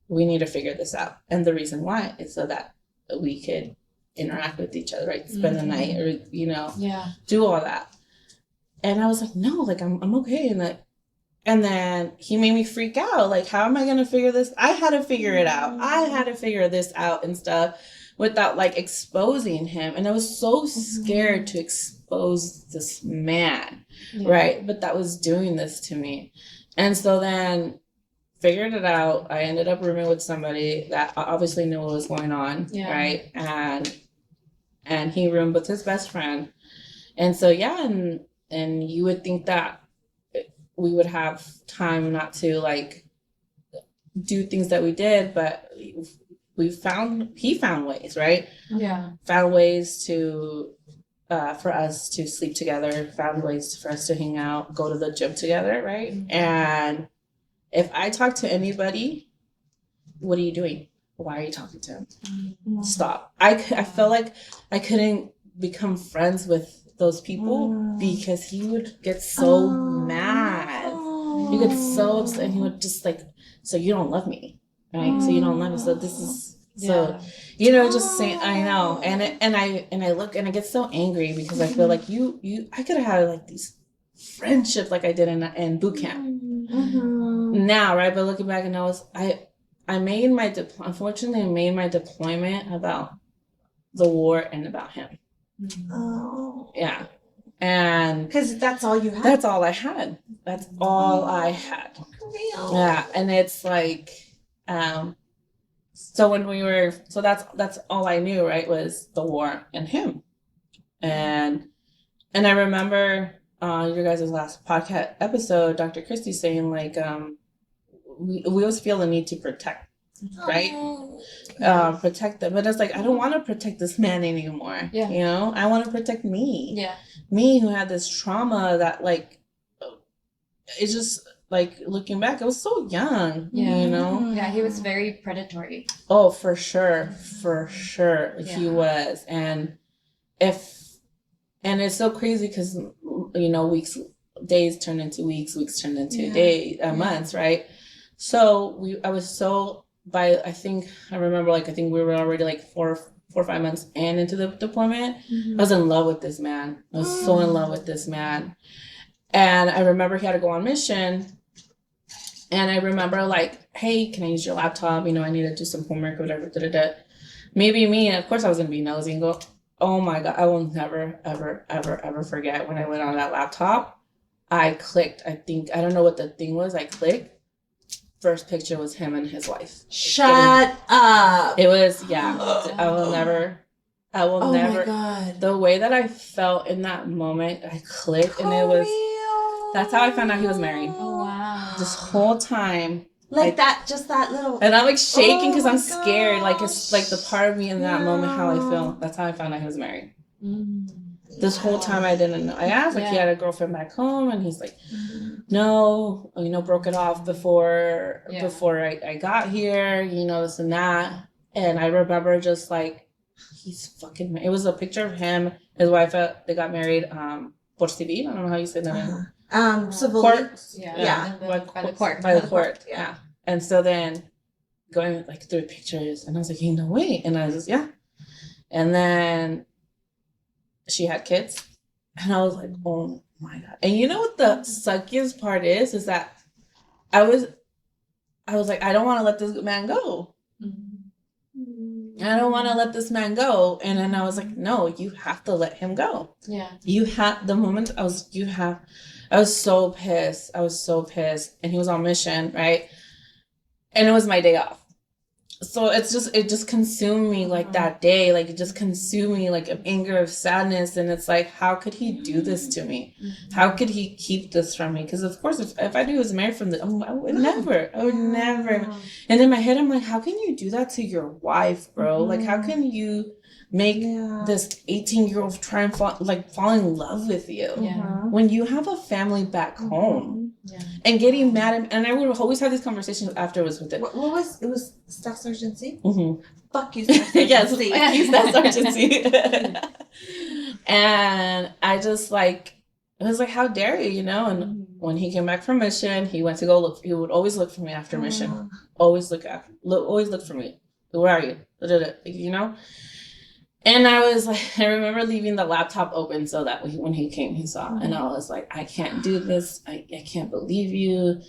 We need to figure this out. And the reason why is so that we could interact with each other, right? Spend the night or, you know, do all that. And I was like, no, like, I'm okay. And then he made me freak out. Like, how am I going to figure this? I had to figure it out. I had to figure this out and stuff without like exposing him. And I was so scared to expose this man, right? But that was doing this to me. And so then figured it out. I ended up rooming with somebody that obviously knew what was going on, right? And he roomed with his best friend. And so, and you would think that we would have time not to like do things that we did, but he found ways, right? Yeah. Found ways to for us to sleep together, found ways for us to hang out, go to the gym together, right? And if I talk to anybody, what are you doing? Why are you talking to him? Stop. I felt like I couldn't become friends with those people because he would get so mad. He would get so upset and he would just like, so you don't love me, right? So you don't love me. So this is so, you know, just saying, I know. And I look and I get so angry because I feel like I could have had like these friendships like I did in boot camp now, right? But looking back, and unfortunately I made my deployment about the war and about him. Oh. Yeah. And because that's all you had. That's all I had. That's all I had. Real. Yeah. And it's like, so when we were, so that's all I knew, right, was the war and him. And I remember your guys' last podcast episode, Dr. Christie saying like, we always feel the need to protect, right? Protect them. But it's like, I don't want to protect this man anymore. Yeah. You know, I want to protect me. Yeah. Me who had this trauma that like, it's just like looking back, I was so young, you know? Yeah, he was very predatory. Oh, for sure. For sure. He was. And it's so crazy because, you know, days turn into weeks turn into months, right? So I was so, I think we were already like 4 or 5 months into the deployment. I was in love with this man. I was so in love with this man. And I remember he had to go on mission. And I remember like, hey, can I use your laptop? You know, I need to do some homework or whatever. Maybe me, and of course I was going to be nosy and go, oh my God, I will never, ever, ever, ever forget when I went on that laptop. I clicked. I don't know what the thing was. I clicked. First picture was him and his wife. Shut up. It was, I will never. Oh my God. The way that I felt in that moment, I clicked, and it was, that's how I found out he was married. Oh, wow. This whole time. Like that, just that little. And I'm like shaking because I'm scared. Like it's like the part of me in that moment, how I feel. That's how I found out he was married. This whole time I didn't know. I asked, like, he had a girlfriend back home, and he's like, no, you know, broke it off before I got here, you know, this and that. And I remember just like, he's fucking, it was a picture of him, his wife, they got married, por civil, I don't know how you say that. Civil court. By the court. Yeah. And so then going like through pictures, and I was like, no way. And I was just, and then she had kids, and I was like, oh my God. And you know what the suckiest part is that I was like, I don't want to let this man go. I don't want to let this man go. And then I was like, no, you have to let him go. Yeah. You have, the moment I was so pissed. And he was on mission, right? And it was my day off. So it just consumed me like that day. Like it just consumed me like of anger, of sadness. And it's like, how could he do this to me? How could he keep this from me? Because of course, if I knew he was married from I would never. And in my head, I'm like, how can you do that to your wife, bro? Like, how can you make this 18-year-old try and fall in love with you when you have a family back home? And getting mad at, and I would always have these conversations afterwards with it. What was it? Was Staff Sergeant C? Fuck you, Staff Sergeant C. Yes, you, Staff Sergeant C. And I just like, it was like, how dare you, you know? And when he came back from mission, he went to go look. He would always look for me after mission. Always look for me. Where are you? You know. And I was like, I remember leaving the laptop open so that when he came, he saw. And I was like, I can't do this. I can't believe you.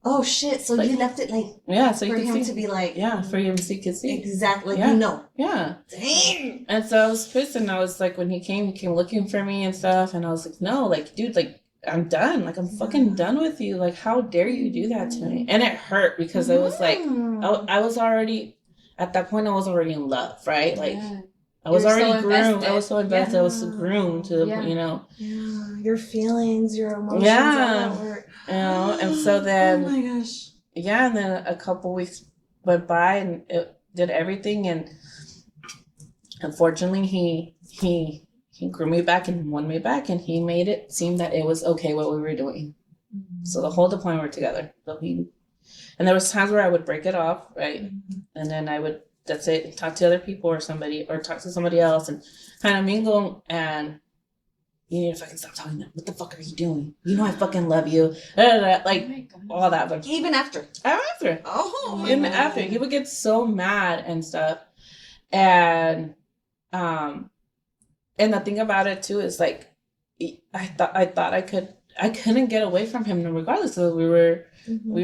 Oh, shit. So like, you left it like, so for you him see. to be like. Yeah, for him to could see. Exactly. You know. Yeah. Damn. And so I was pissed. And I was like, when he came looking for me and stuff. And I was like, no, like, dude, like, I'm done. Like, I'm fucking done with you. Like, how dare you do that to me? And it hurt because it was like, I was already, at that point, I was already in love, right? Like. I was already groomed. I was so invested. I was so groomed to the point, you know. Yeah, your feelings, your emotions, all that work. You know, and so then. Oh my gosh. Yeah, and then a couple weeks went by, and it did everything, and unfortunately, he grew me back and won me back, and he made it seem that it was okay what we were doing. So the whole deployment were together. So and there was times where I would break it off, right, and then I would. That's it. Talk to other people or talk to somebody else and kind of mingle. And you need to fucking stop talking to them. What the fuck are you doing? You know I fucking love you. Like all that. But even after. After. Oh. Even after. He would get so mad and stuff. And the thing about it too is like I thought I couldn't get away from him regardless. So we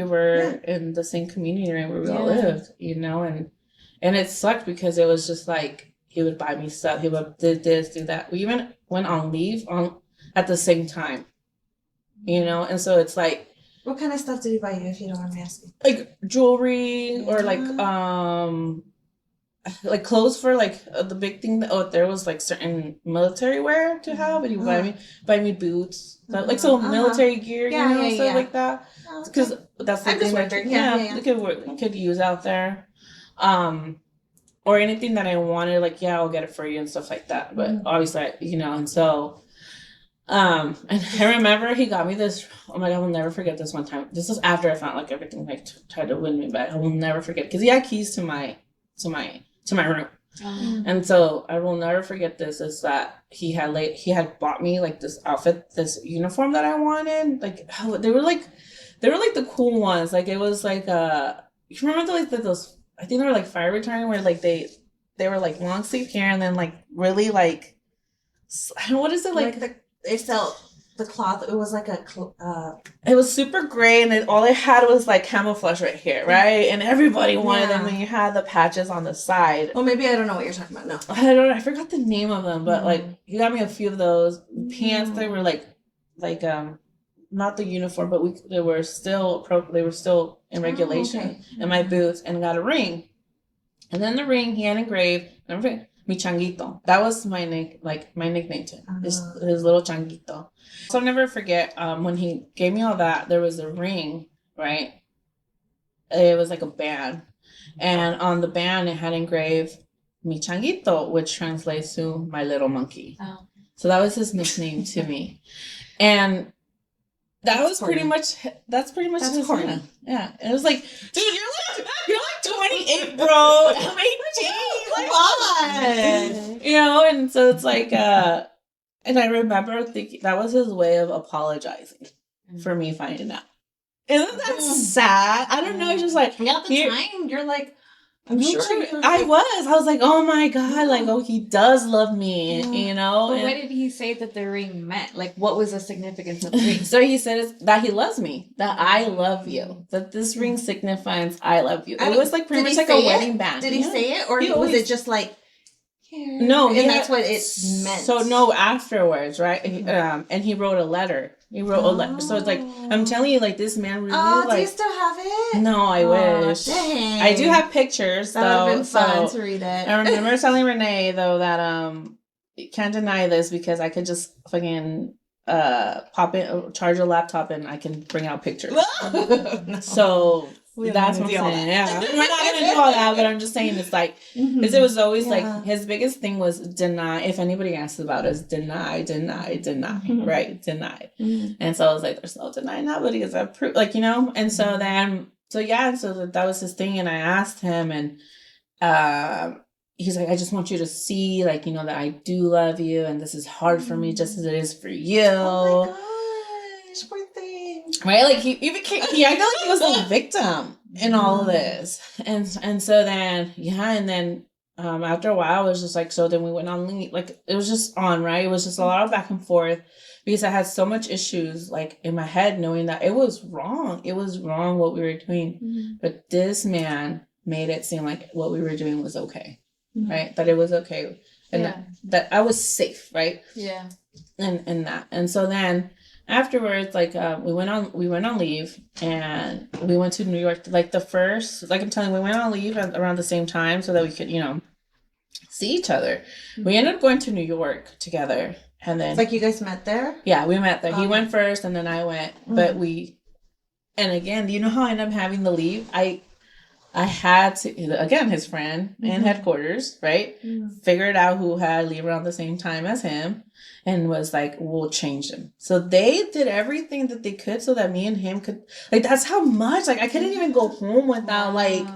were in the same community where we all lived, you know, and it sucked because it was just like, he would buy me stuff. He would do this, do that. We even went on leave at the same time, you know? And so it's like, what kind of stuff did he buy you, if you don't mind me asking? Like jewelry or like clothes for like the big thing there was like certain military wear to have, and he would buy me boots, like military gear, stuff like that, because that's the thing that could use out there, or anything that I wanted, like I'll get it for you and stuff like that. But obviously, and so and I remember he got me this. Oh my God, I will never forget this one time. This was after I found like everything like tried to win me back. I will never forget, because he had keys to my room. And so I will never forget this, is that he had bought me like this outfit, this uniform that I wanted. Like they were like the cool ones. Like it was like you remember those, I think they were like fire retardant, where like they were like long sleeve here, and then like really like, I don't know, what is it like they felt the cloth. It was like it was super gray, and all it had was like camouflage right here, right? And everybody wanted them, and you had the patches on the side. Well, maybe I don't know what you're talking about. No, I forgot the name of them, but like he got me a few of those pants. They were like not the uniform, but they were still in regulation. And my boots, and got a ring, and then the ring he had engraved. Remember? Mi changuito. That was my nickname to him. His little changuito. So I'll never forget when he gave me all that, there was a ring, right? It was like a band. And on the band it had engraved Mi changuito, which translates to my little monkey. Oh. So that was his nickname to me. And that's pretty much his name. Yeah. And it was like, dude, you're like 28, bro. I'm 18. Come on. And so it's like, and I remember thinking that was his way of apologizing for me finding out. Isn't that sad? I don't know. It's just like, at the time, you're like, I'm sure I was like, oh my God, like, oh, he does love me, But what did he say that the ring meant? Like, what was the significance of the ring? So he said that he loves me, that I love you, that this ring signifies I love you. It was like pretty much like a wedding band. Did he say it, or was it just like? No, and that's what it meant. So no, afterwards, right? And he wrote a letter. He wrote a letter. So it's like, I'm telling you, like, this man really do you still have it? No, I wish. Dang. I do have pictures. That would have been fun to read it. I remember telling Renee though that you can't deny this, because I could just fucking pop in, charge a laptop, and I can bring out pictures. No. So that's what I'm saying. Yeah, we're not gonna do all that, but I'm just saying it's like, because it was always like his biggest thing was deny. If anybody asks about us, deny, right? Deny. And so I was like, there's no denying that, but because I prove, like, and so then, so that was his thing. And I asked him, and he's like, I just want you to see, like, that I do love you, and this is hard for me just as it is for you. Oh my gosh, poor thing. Right? Like he acted like he was a victim in all of this. And so then, and then after a while, it was just like, so then we went on, like, it was just on, right? It was just a lot of back and forth, because I had so much issues, like, in my head, knowing that it was wrong. It was wrong what we were doing. But this man made it seem like what we were doing was okay. Right? That it was okay. And that I was safe, right? Yeah. And that. And so then afterwards, like, we went on leave, and we went to New York, like, I'm telling you, we went on leave around the same time so that we could, see each other. We ended up going to New York together, and then, it's like you guys met there? Yeah, we met there. He went first, and then I went, but and again, do you know how I ended up having the leave? I had to, again, his friend in headquarters, right? Figured out who had leave around the same time as him, and was like, we'll change him. So they did everything that they could so that me and him could, like, that's how much, like, I couldn't even go home without, like,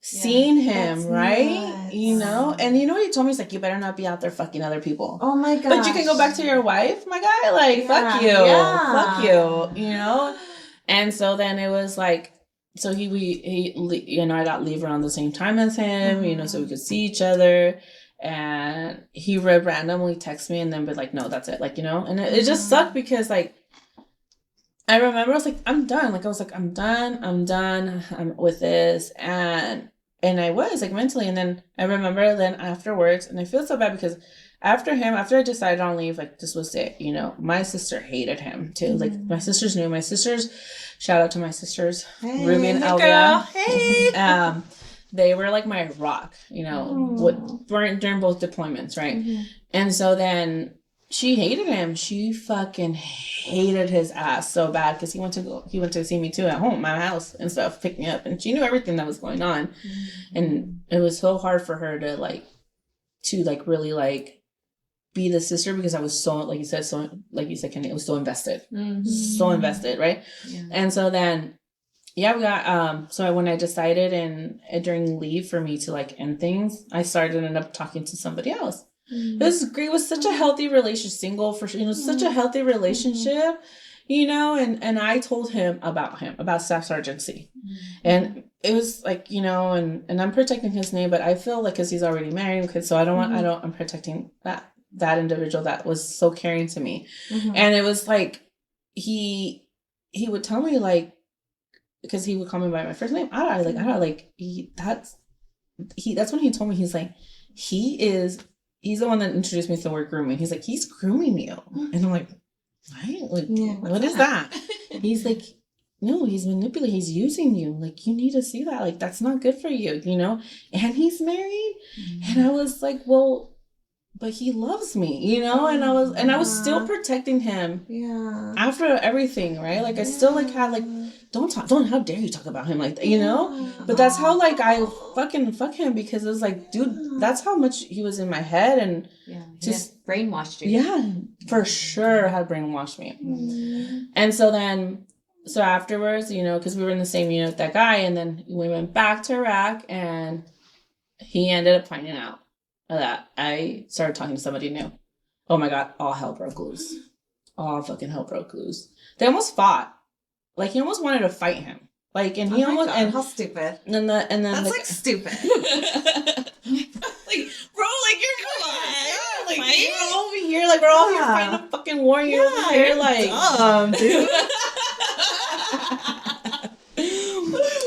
seeing him, that's right? Nuts. And he told me, he's like, you better not be out there fucking other people. Oh my god! But you can go back to your wife, my guy. Like, fuck you, And so then it was like, so he I got leave around the same time as him, so we could see each other. And he would randomly text me and then be like, no, that's it. Like, and it just sucked, because, like, I remember I was like, I'm done. Like, I was like, I'm done. I'm with this. And And I was like mentally, and then I remember then afterwards, and I feel so bad because after I decided on leave, like this was it, you know, my sister hated him too. Like my sisters knew. Shout out to my sisters, Hey, Ruby and hey Elia. girl. Hey. They were like my rock, you know, during both deployments, right? Mm-hmm. And so then she hated him. She fucking hated his ass so bad because he went to see me too at home, my house and stuff, pick me up, and she knew everything that was going on, and it was so hard for her to really like be the sister because I was so like you said, Kenny, it was so invested, so invested, right? Yeah. And so then. Yeah, we got, so when I decided during leave for me to like end things, I ended up talking to somebody else. It was great. It was such a healthy relationship, single for, you know, such a healthy relationship, you know, and I told him about Staff Sergeant C. And it was like, you know, and I'm protecting his name, but I feel like, cause he's already married, so I'm protecting that individual that was so caring to me. And it was like, he would tell me like, because he would call me by my first name. That's when he told me, he's like, he's the one that introduced me to the word grooming. He's like, he's grooming you. And I'm like, what? Like, what is that? He's like, no, he's manipulating, he's using you. Like, you need to see that. Like, that's not good for you, you know? And he's married. And I was like, well, but he loves me, you know? And I was still protecting him. Yeah. After everything, right? Like, I still like had like, how dare you talk about him like that, you know? But that's how like I fucking fuck him, because it was like, dude, that's how much he was in my head, and just brainwashed you. Yeah, for sure had brainwashed me. And so afterwards, you know, because we were in the same unit with that guy, and then we went back to Iraq, and he ended up finding out that I started talking to somebody new. Oh my God, all hell broke loose. All fucking hell broke loose. They almost fought. Like, he almost wanted to fight him. Like, and he almost... God, and how stupid. And then that's like stupid. Like, bro, like, you're come on. Like, you're over here. Like, we're all here fighting a fucking war. You're over here, like... dumb, dude.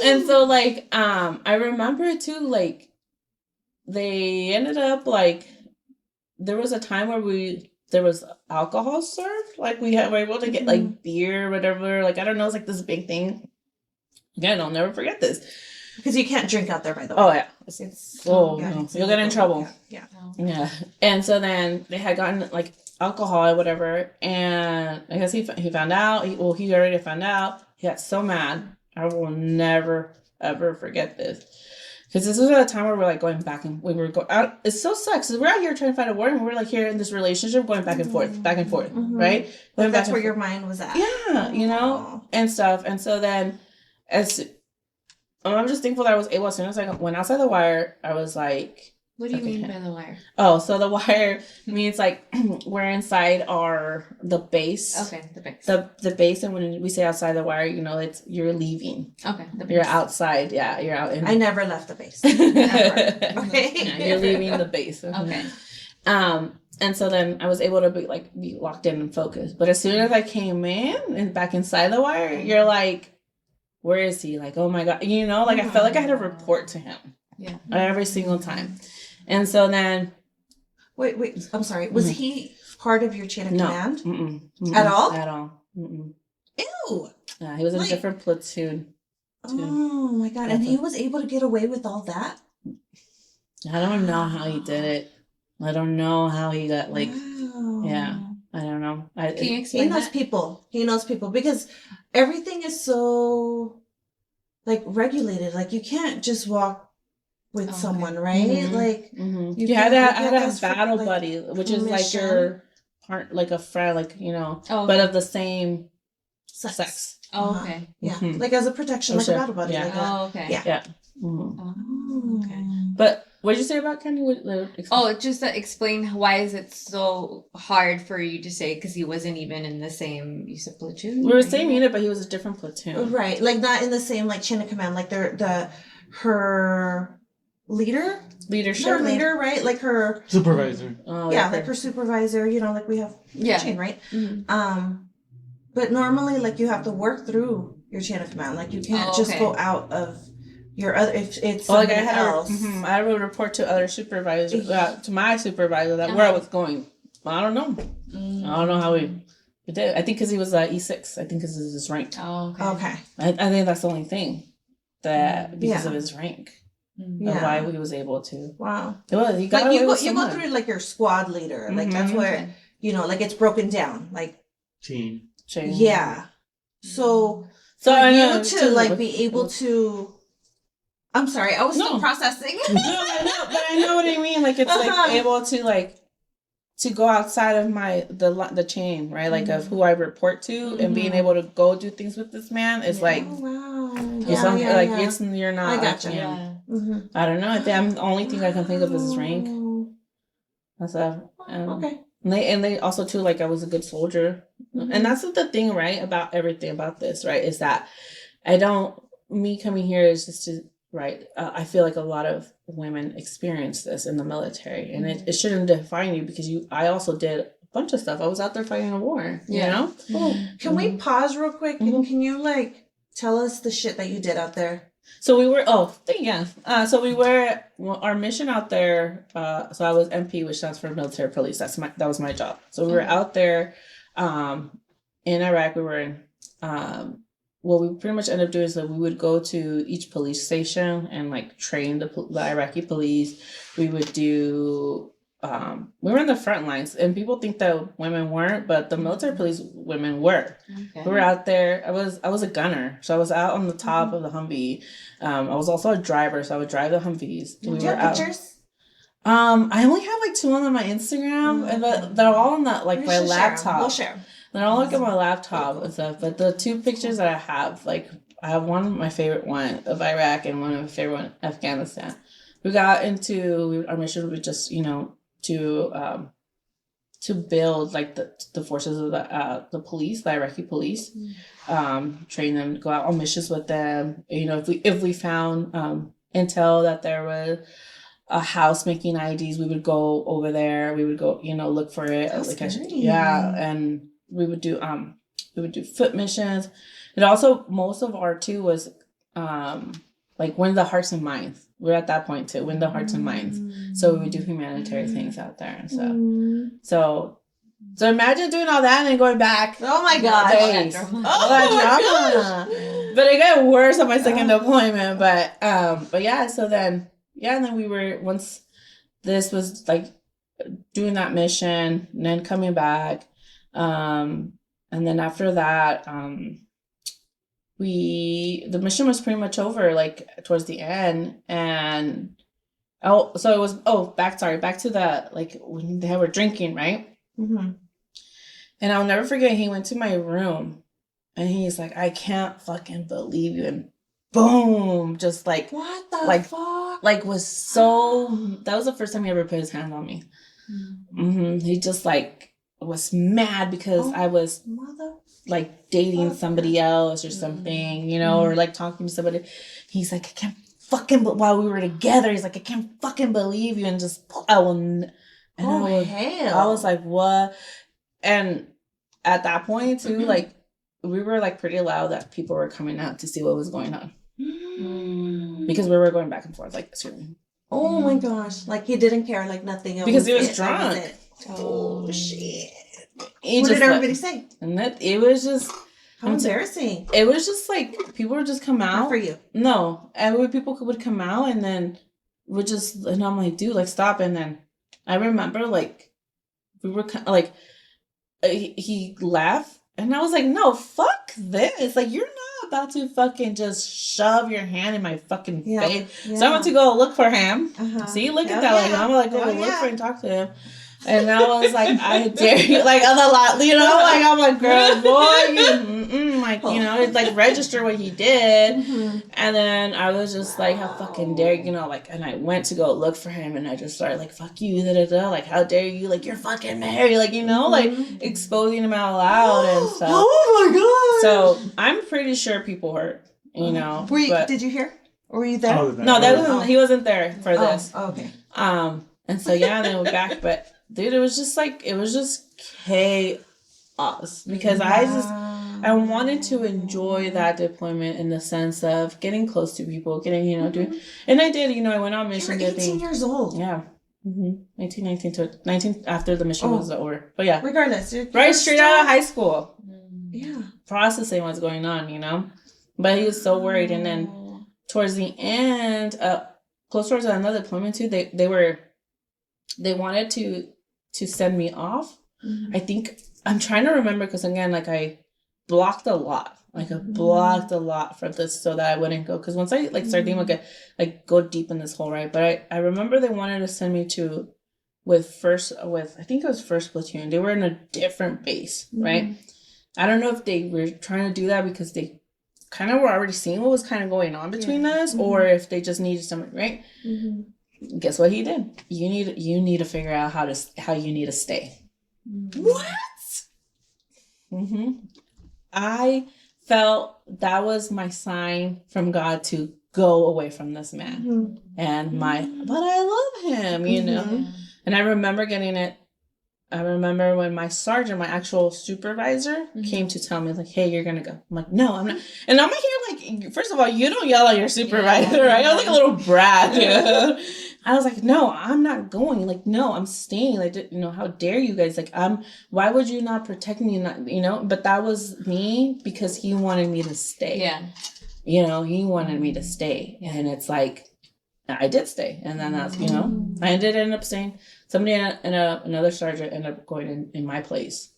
And so, like, I remember, too, like, they ended up, like... There was a time where there was alcohol served. Like, we were able to get, like, beer or whatever. Like, I don't know. It's, like, this big thing. Again, I'll never forget this. Because you can't drink out there, by the way. Oh, yeah. You'll get in trouble. Yeah. Yeah. And so then they had gotten, like, alcohol or whatever. And I guess he found out. He already found out. He got so mad. I will never, ever forget this. Because this was at a time where we're like going back and we were going out. It so sucks. Because we're out here trying to find a word, and we're like here in this relationship going back and forth, right? But that's where your mind was at. Yeah, you know, and stuff. And so then, I'm just thankful that I was able, as soon as I went outside the wire, I was like, what do you mean by the wire? Oh, so the wire means like we're inside the base. Okay, the base. The base, and when we say outside the wire, you know, you're leaving. Okay, the base. You're outside. Yeah, you're out. I never left the base. Never. Okay. Yeah, you're leaving the base. Okay. And so then I was able to be locked in and focused. But as soon as I came in and back inside the wire, you're like, where is he? Like, oh my God, you know, like I felt like I had to report to him. Yeah. Every single time. And so then... Wait, I'm sorry. Was he part of your chain of command? At all? At all. Mm-mm. Ew! Yeah, he was in a different platoon. Oh my God. And he was able to get away with all that? I don't know how he did it. I don't know how he got, like... Wow. Yeah. I don't know. Can you explain He knows that? People. He knows people. Because everything is so, like, regulated. Like, you can't just walk with someone, right? Like you had to have a battle buddy, which is like your part, like a friend, like, you know, but of the same sex. Oh, okay. Yeah, like as a protection, like a battle buddy. Yeah. Like yeah. Oh, okay. But what did you say about Kenny? Just to explain why is it so hard for you to say, because he wasn't even in the same, you said platoon? We were the same unit, but he was a different platoon. Right, like not in the same like chain of command, like her leadership, her leader, right? Like her supervisor. Like her supervisor. You know, like we have chain, right? But normally, like you have to work through your chain of command. Like you can't just go out of your other, if it's like somebody else. I would report to other supervisors, to my supervisor that where I was going. I don't know. I don't know how we did. I think because he was E6. I think because of his rank. Oh, Okay. I think that's the only thing that because of his rank. Of why he was able to. Wow. Well, he got like you away go through like your squad leader. Like that's where, like it's broken down. Like Team. Yeah. So I you know, to like be able to. I'm sorry, I was still processing. No, I know, but I know what I mean. Like it's like able to like to go outside of the chain, right? Like of who I report to, and being able to go do things with this man is like, you're not. I gotcha. I don't know. I think the only thing I can think of is his rank. That's okay. And they also too, like I was a good soldier, and that's the thing, right? About everything about this, right? Is that me coming here is just to. Right. I feel like a lot of women experience this in the military, and it shouldn't define you because I also did a bunch of stuff. I was out there fighting a war, you know? Oh, can we pause real quick? And can you like tell us the shit that you did out there? So we were, so we were, our mission out there, so I was MP, which stands for military police. That was my job. So we were out there in Iraq. We were in, what we pretty much ended up doing is that we would go to each police station and like train the Iraqi police. We would do, we were in the front lines, and people think that women weren't, but the military police women were. Okay. We were out there. I was a gunner, so I was out on the top of the Humvee. I was also a driver, so I would drive the Humvees. Do you have pictures? I only have like 2 on my Instagram, and they're all on that like my laptop. We'll share. They're all like on my laptop and stuff. But the 2 pictures that I have, like I have one, my favorite one of Iraq, and one of my favorite one of Afghanistan. We got into our mission was just to build like the forces of the police, the Iraqi police, train them to go out on missions with them. If we found intel that there was a house making IDs, we would go over there. We would go, look for it. And we would do foot missions. And also most of our too was like win the hearts and minds. We're at that point too, win the hearts and minds. So we would do humanitarian things out there and stuff. So imagine doing all that and then going back. Oh my gosh. All that drama. But it got worse on my second deployment. But yeah, and then we were, once this was like doing that mission and then coming back. And then after that, the mission was pretty much over, like towards the end. And so it was, back to the, like when they were drinking, right? Mm-hmm. And I'll never forget, he went to my room and he's like, I can't fucking believe you. And boom, just like, what the fuck? Like was so, that was the first time he ever put his hand on me. Mm-hmm. He just like was mad because I was like dating somebody else or something, or like talking to somebody. He's like, I can't fucking, while we were together, he's like, I can't fucking believe you. And just, hell. I was like, what? And at that point too, like we were like pretty loud that people were coming out to see what was going on. Because we were going back and forth, like, screaming. Oh my gosh. Like he didn't care, like nothing. Because he was drunk. Oh shit. What did everybody say? And it was just... How embarrassing. It was just like, people would just come out. Not for you. No. And people would come out and then would just... And I'm like, dude, like, stop. And then I remember, like, we were like... He left. And I was like, no, fuck this. Like, you're not about to fucking just shove your hand in my fucking face. Yeah. So I went to go look for him. See, look at that. Like, I'm like, go look for him and talk to him. And I was like, I dare you, like on the lot, like I'm like, girl, boy, like, it's like register what he did. And then I was just like, how fucking dare you, like, and I went to go look for him and I just started like, fuck you, like, how dare you, like, you're fucking married, like, like exposing him out loud and stuff. Oh my god. So I'm pretty sure people heard, did you hear? Or were you there? No, he wasn't there for this. Oh, okay. And so yeah, and then we're back, but dude, it was just chaos because I wanted to enjoy that deployment in the sense of getting close to people, getting, doing, and I did, I went on mission. You were 18 years old. Yeah. 18, 19 to 19 after the mission was over. But yeah. Regardless. Right straight out of high school. Yeah. Processing what's going on, But he was so worried. And then towards the end, close towards another deployment too, they wanted to send me off. I think I'm trying to remember because again, like I blocked a lot. Like I blocked a lot from this so that I wouldn't go. Because once I started thinking, go deep in this hole, right? But I remember they wanted to send me with I think it was first platoon. They were in a different base, right? I don't know if they were trying to do that because they kind of were already seeing what was kind of going on between us, or if they just needed someone, right? Guess what he did? You need to figure out how you need to stay. What? I felt that was my sign from God to go away from this man. And but I love him, And I remember getting it. I remember when my sergeant, my actual supervisor, came to tell me, like, hey, you're going to go. I'm like, no, I'm not. And I'm here, like, first of all, you don't yell at your supervisor, right? I was like a little brat, I was like, no, I'm not going. Like, no, I'm staying. Like, how dare you guys? Like, why would you not protect me? But that was me because he wanted me to stay. Yeah. He wanted me to stay. And it's like, I did stay. And then that's, I ended up staying. Somebody another sergeant ended up going in my place.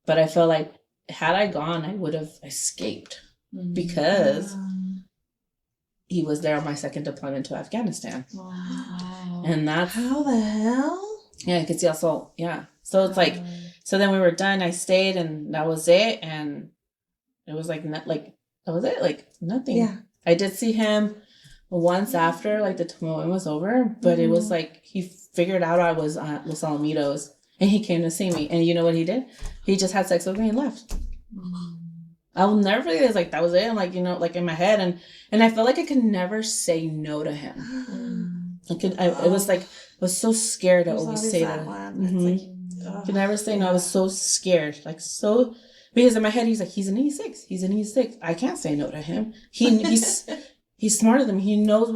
But I felt like had I gone, I would have escaped because he was there on my second deployment to Afghanistan. Wow. And that's... How the hell? Yeah, because he also... Yeah. So it's like... So then we were done. I stayed and that was it. And it was like... That was it. Like, nothing. Yeah. I did see him once after, like, the deployment was over. But it was like... He figured out I was at Los Alamitos. And he came to see me. And you know what he did? He just had sex with me and left. I will never forget this. Like, that was it. And like, like in my head. And I felt like I could never say no to him. It was like, I was so scared to always say that. I could never say no. I was so scared. Like, so, because in my head, he's like, he's an E6. He's an E6. I can't say no to him. He's smarter than me. He knows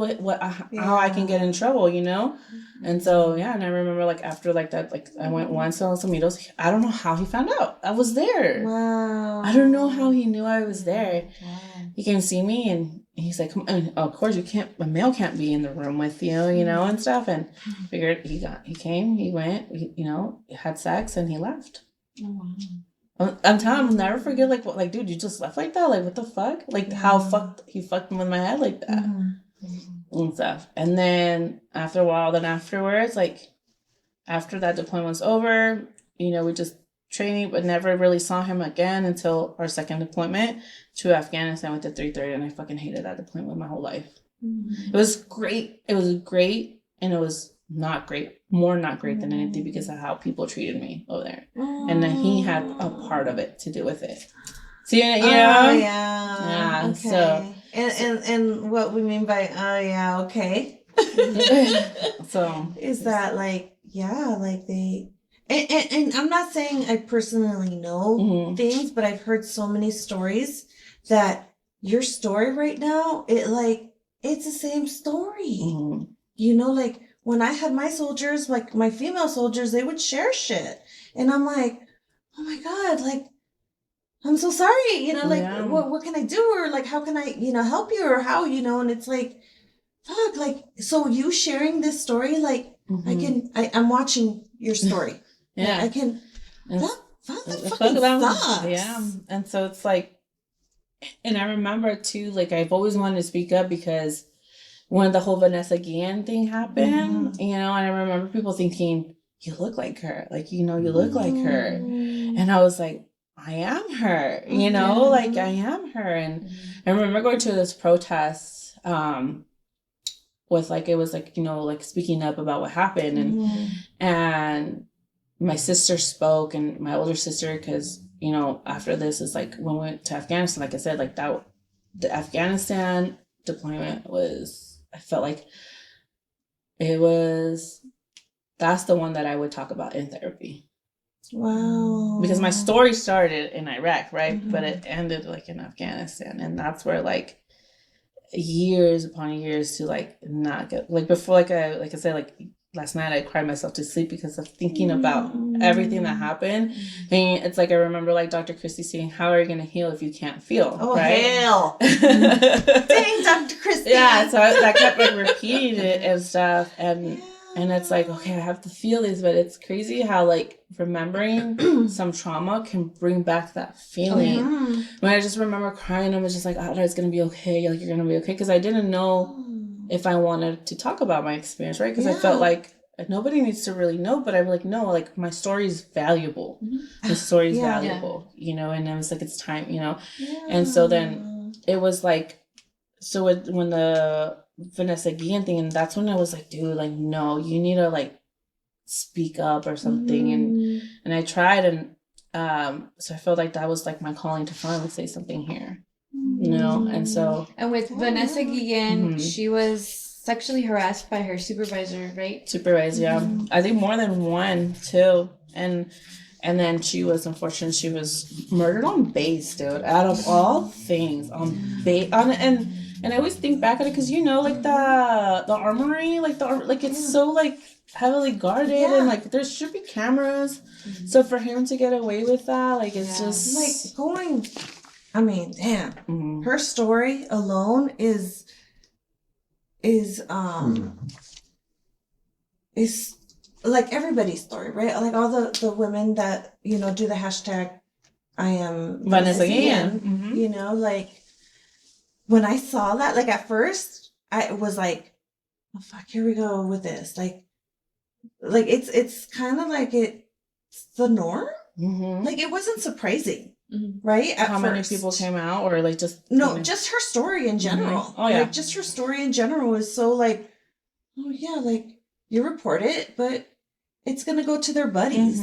how I can get in trouble, And so, and I remember, like, after, like, that, like, I went once to Los Alamitos. I don't know how he found out. I was there. Wow. I don't know how he knew I was there. Wow. He came see me, and he's like, come on. Of course, a male can't be in the room with you, and stuff. And figured he came, he went, had sex, and he left. Oh, wow. I'm telling him, I'll never forget, like, dude, you just left like that? Like, what the fuck? Like, how he fucked him with my head like that. And stuff. And then after a while, afterwards, like, after that deployment's over, we just training, but never really saw him again until our second deployment to Afghanistan with the 330, and I fucking hated that deployment my whole life. It was great. It was great, and it was not great. More not great than anything because of how people treated me over there. And then he had a part of it to do with it. So, yeah. Okay. So, and what we mean by, okay. So. Is that like they, and I'm not saying I personally know things, but I've heard so many stories that your story right now, it's the same story. Like, when I had my soldiers, like my female soldiers, they would share shit. And I'm like, oh my God, like, I'm so sorry, what can I do? Or like, how can I, help you or how, and it's like, fuck, like, so you sharing this story, like, I'm watching your story. Yeah. Like, I can, that fucking sucks. Yeah. And so it's like, and I remember too, like, I've always wanted to speak up because when the whole Vanessa Guillen thing happened, and I remember people thinking, you look like her. Like, you look like her. And I was like, I am her, like I am her. And I remember going to this protest with like, it was like, like speaking up about what happened. And my sister spoke, and my older sister, because, after this is like when we went to Afghanistan, like I said, like that, the Afghanistan deployment was, I felt like that's the one that I would talk about in therapy. Wow. Because my story started in Iraq, right? But it ended like in Afghanistan. And that's where like years upon years to like not get like before like I said, like last night I cried myself to sleep because of thinking about everything that happened. And it's like I remember like Dr. Christie saying, how are you gonna heal if you can't feel? Oh, right? hell. Dang, Dr. Christie. Yeah, so I kept like repeating it and stuff, and it's like, okay, I have to feel this, but it's crazy how like remembering some trauma can bring back that feeling. When I just remember crying, I was just like, oh, it's gonna be okay, like you're gonna be okay, because I didn't know if I wanted to talk about my experience, right? Because I felt like nobody needs to really know, but I'm like, no, like my story is valuable. The story is valuable, you know, and I was like, it's time, you know, and so then it was like, so when the Vanessa Guillen thing, and that's when I was like, dude, like, no, you need to like speak up or something, and I tried, and so I felt like that was like my calling to finally say something here, you know, and so. And with Vanessa Guillen, she was sexually harassed by her supervisor, right? Supervisor, yeah. I think more than one, too, and then she was, unfortunately, she was murdered on base, dude. Out of all things, on base, and I always think back at it because you know, like the armory, like it's so like heavily guarded, and like there should be cameras. So for him to get away with that, like it's just like going. I mean, damn. Her story alone is like everybody's story, right? Like all the women that, you know, do the hashtag I am Vanessa Guillen, you know, like when I saw that, like at first I was like, oh fuck, here we go with this. Like it's kind of like it's the norm. Like it wasn't surprising. Right? How many people came out, or like just just her story in general. Oh yeah, like just her story in general is so like, oh yeah, like you report it, but it's gonna go to their buddies.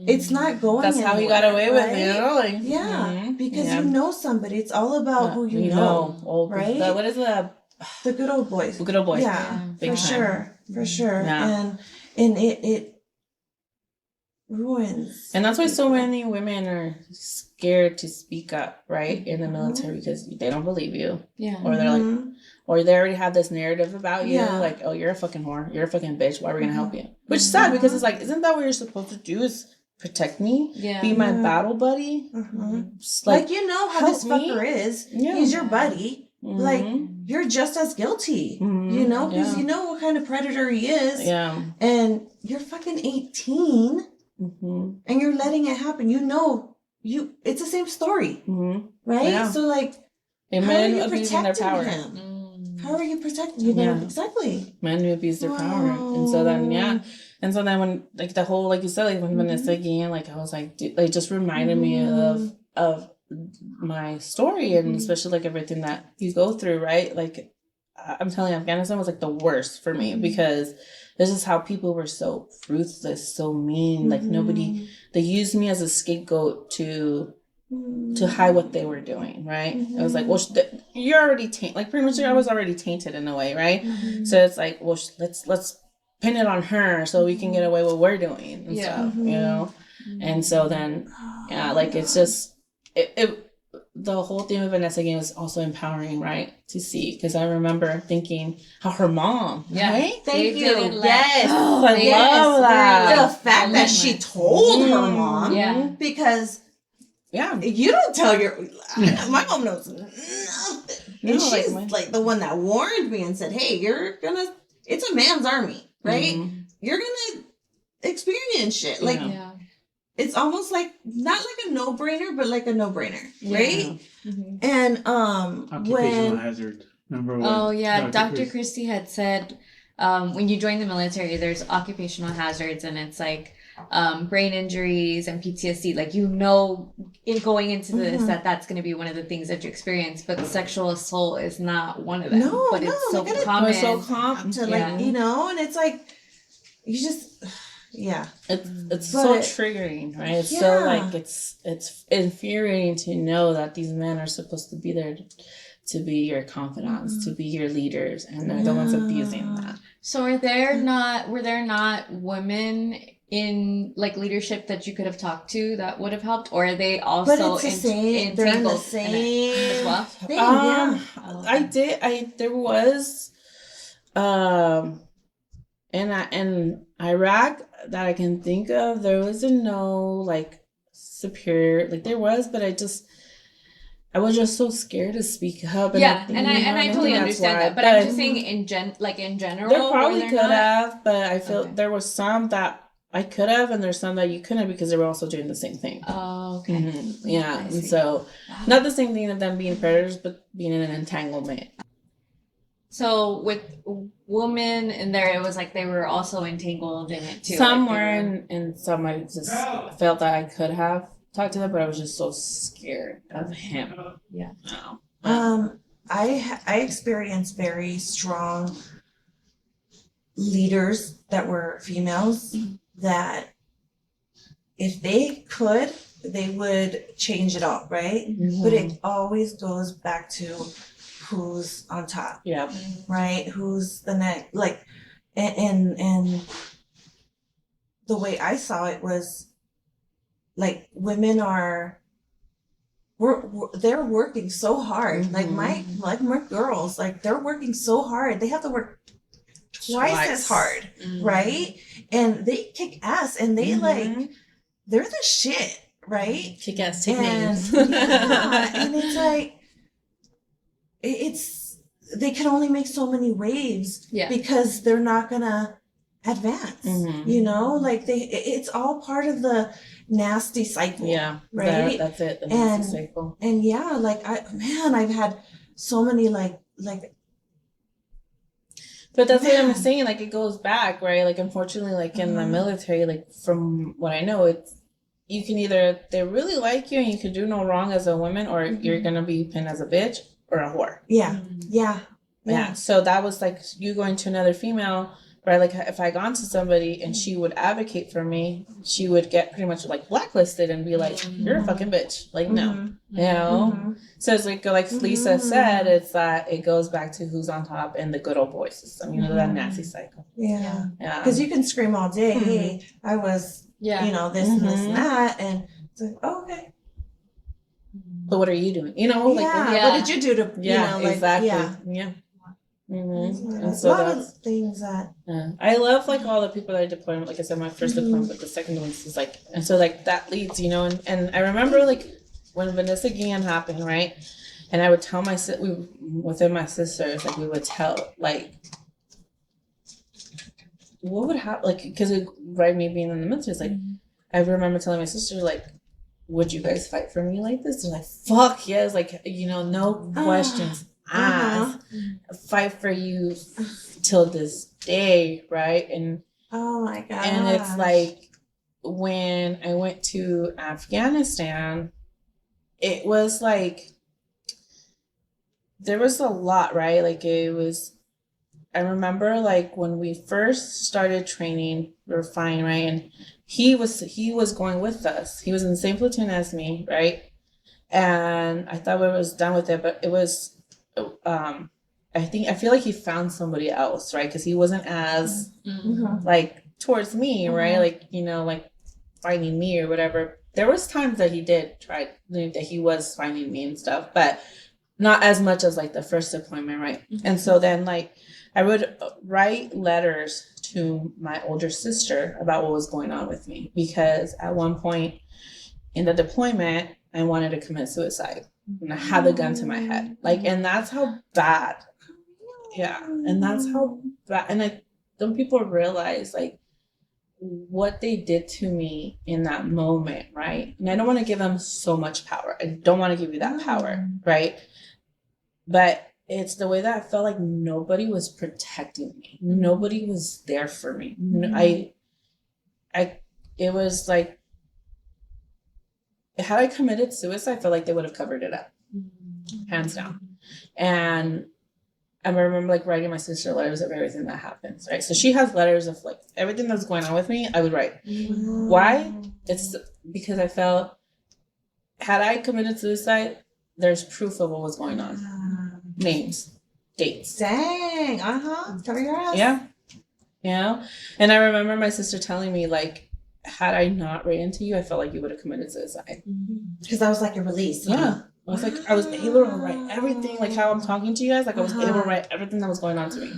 It's not going. That's anywhere, how he got away with right? it, you know? Like, because you know somebody. It's all about who you know, right? What is the good old boys? The good old boys. Yeah, for sure, for sure. Yeah. And it ruins. And that's why so many women are scared to speak up, right, in the military, because they don't believe you. Yeah. Or they're like, or they already have this narrative about you, like, oh, you're a fucking whore, you're a fucking bitch, why are we gonna help you? Which is sad, because it's like, isn't that what you're supposed to do, is protect me, be my battle buddy? Like, you know how this fucker is. He's your buddy. Like, you're just as guilty, you know, because you know what kind of predator he is. Yeah. And you're fucking 18. And you're letting it happen. You know, it's the same story, right? Yeah. So like, and men abusing their power. How are you protecting him? Yeah, exactly. Men who abuse their power, and so then when like the whole, like you said, like when Vanessa Guillen, like I was like, dude, like just reminded me of my story, and especially like everything that you go through, right? Like I'm telling you, Afghanistan was like the worst for me, because this is how people were so ruthless, so mean. Like they used me as a scapegoat to hide what they were doing, right? I was like, well, you're already tainted. Like pretty much I was already tainted in a way, right? So it's like, well, let's pin it on her so we can get away with what we're doing and stuff, you know? And so then, like it's just, the whole thing with Vanessa Guillen was also empowering, right? To see, because I remember thinking how her mom, right? Thank you. Yes. Oh, I love that. The fact that she told her mom, because you don't tell your. My mom knows nothing, and she's like the one that warned me and said, "Hey, it's a man's army, right? You're gonna experience shit like." Yeah. It's almost like not like a no-brainer, but like a no-brainer, right? And occupational hazard. Remember when? Oh yeah, Dr. Christie had said when you join the military, there's occupational hazards, and it's like brain injuries and PTSD. Like in going into this, that's going to be one of the things that you experience. But sexual assault is not one of them. No, but it's so common. It's so common to like you know, and it's like you just. Yeah, it's so triggering, right? It's so like it's infuriating to know that these men are supposed to be there to be your confidants, to be your leaders, and they're the ones abusing that. So were there not women in like leadership that you could have talked to that would have helped, or are they also But it's the same. They're in the same as well? thing. Yeah. There was, in Iraq that I can think of, there wasn't no like superior, like there was, but I was just so scared to speak up. And I totally understand that. But I'm just saying in general. There probably could have, but I feel there were some that I could have, and there's some that you couldn't because they were also doing the same thing. Oh, okay. Mm-hmm. Yeah, and so not the same thing of them being predators, but being in an entanglement. So with women in there, it was like they were also entangled in it too. Some were, and some I just felt that I could have talked to them, but I was just so scared of him. Yeah. I experienced very strong leaders that were females that if they could, they would change it all, right? Mm-hmm. But it always goes back to who's on top. Yeah. Right? Who's the next, like, and the way I saw it was like women they're working so hard. Like my girls, like they're working so hard. They have to work twice as hard, right? And they kick ass, and they like they're the shit, right? Kick ass, take names. Yeah, and it's like they can only make so many waves because they're not gonna advance. You know, like it's all part of the nasty cycle. Yeah, right. That's it. The nasty cycle. And yeah, like I've had so many like. But that's what I'm saying. Like it goes back, right? Like unfortunately, like in the military, like from what I know, it's you can either they really like you and you can do no wrong as a woman, or you're gonna be pinned as a bitch or a whore. Yeah, yeah. So that was like you going to another female. Right, like if I gone to somebody and she would advocate for me, she would get pretty much like blacklisted and be like, "You're a fucking bitch." Like no, you know. So it's like Lisa said, it's that it goes back to who's on top and the good old boy system. You know that nasty cycle. Yeah, because you can scream all day, "Hey, I was, you know, this and this and that," and it's like, oh, okay. But what are you doing? You know, like what did you do to? You know, like, exactly. Yeah. And so a lot of things that I love like all the people that I deployed. Like I said, my first deployment, but the second one is like, and so like that leads, you know, and I remember like when Vanessa Guillen happened, right? And I would tell within my sisters, like we would tell like what would happen, like because me being in the military is like I remember telling my sisters like, would you guys fight for me like this? They're like, fuck yes, like you know, no questions. Fight for you till this day, right? And oh my god, and it's like when I went to Afghanistan, it was like there was a lot, right? Like it was. I remember like when we first started training, we were fine, right? And he was going with us. He was in the same platoon as me, right? And I thought we was done with it, but it was. I feel like he found somebody else, right? Because he wasn't as like towards me, right? Like you know, like finding me or whatever. There was times that he did try that he was finding me and stuff, but not as much as like the first deployment, right? And so then like I would write letters to my older sister about what was going on with me, because at one point in the deployment I wanted to commit suicide. And I had the gun to my head. Like, and that's how bad. Yeah. And that's how bad. And don't people realize, like, what they did to me in that moment, right? And I don't want to give them so much power. I don't want to give you that power, right? But it's the way that I felt like nobody was protecting me. Nobody was there for me. It was like, had I committed suicide, I feel like they would have covered it up, hands down. And I remember like writing my sister letters of everything that happens, right? So she has letters of like everything that's going on with me, I would write. Why? It's because I felt, had I committed suicide, there's proof of what was going on. Names, dates. Dang, cover your ass. Yeah. You know? And I remember my sister telling me like, had I not ran into you, I felt like you would have committed suicide. Because that was like a release. Yeah. I was like, I was able to write everything, like how I'm talking to you guys, like I was able to write everything that was going on to me.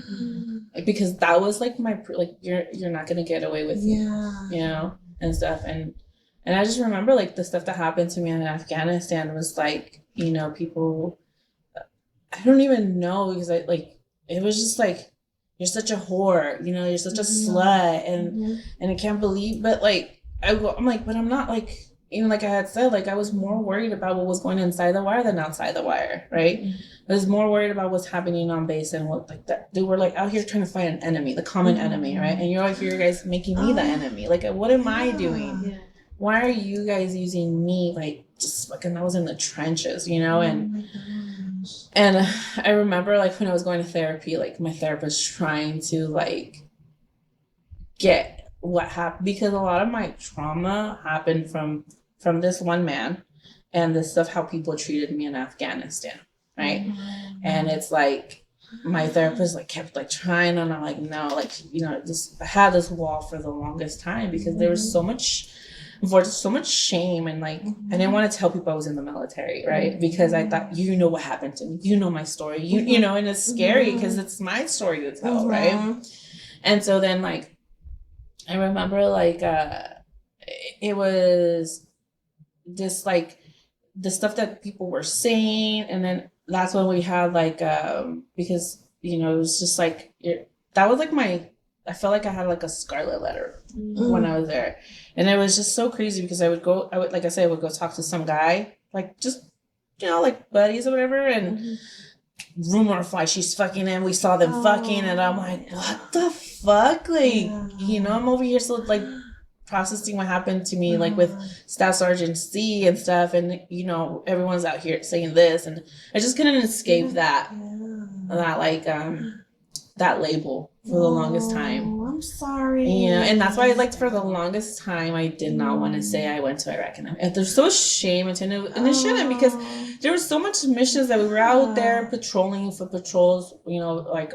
Like, because that was like my, like, you're not going to get away with it, you know, and stuff. And I just remember like the stuff that happened to me in Afghanistan was like, you know, people, I don't even know, because I like, it was just like, you're such a whore, you know, you're such a slut, and I can't believe, but like, I'm like, but I'm not, like, even like I had said, like I was more worried about what was going inside the wire than outside the wire, right? I was more worried about what's happening on base and what, like, that they were like out here trying to fight an enemy, the common enemy, right? And you're out here, guys, making me the enemy. Like, what am I doing? Yeah. Why are you guys using me? Like, just fucking, I was in the trenches, you know, and I remember like when I was going to therapy, like my therapist trying to like get what happened, because a lot of my trauma happened from this one man and the stuff how people treated me in Afghanistan, right? And it's like my therapist like kept like trying, and I'm like, no, like, you know, just I had this wall for the longest time because there was so much shame, and like I didn't want to tell people I was in the military, right? Because I thought, you know what happened to me, you know my story, you know, and it's scary because it's my story to tell, right? And so then like I remember like it was just like the stuff that people were saying, and then that's when we had like because, you know, it was just like that was like I felt like I had like a scarlet letter when I was there. And it was just so crazy because I would like I said, I would go talk to some guy, like just, you know, like buddies or whatever, and rumor fly, she's fucking him, we saw them fucking, and I'm like, what the fuck? Like, you know, I'm over here so like processing what happened to me, like with Staff Sergeant C and stuff, and, you know, everyone's out here saying this, and I just couldn't escape that like that label for the longest time. I'm sorry. You know, and that's why for the longest time I did not want to say I went to Iraq, and there's so much shame and it shouldn't, because there was so much missions that we were out there patrolling for patrols, you know, like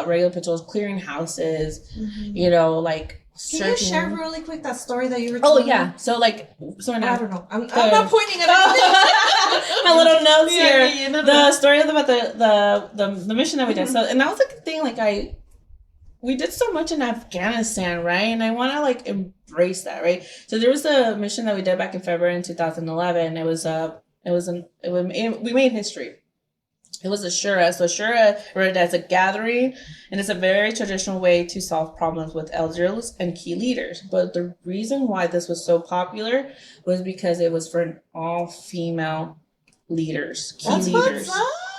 regular patrols, clearing houses, you know, like Can you share really quick that story that you were telling? Oh yeah, so I don't know. I'm not pointing at anything. My little notes here. The story about the mission that we did. So, and that was like the thing. Like we did so much in Afghanistan, right? And I want to like embrace that, right? So there was a mission that we did back in February in 2011. We made history. It was a Shura. So Shura, that's a gathering, and it's a very traditional way to solve problems with elders and key leaders. But the reason why this was so popular was because it was for all-female leaders, key leaders,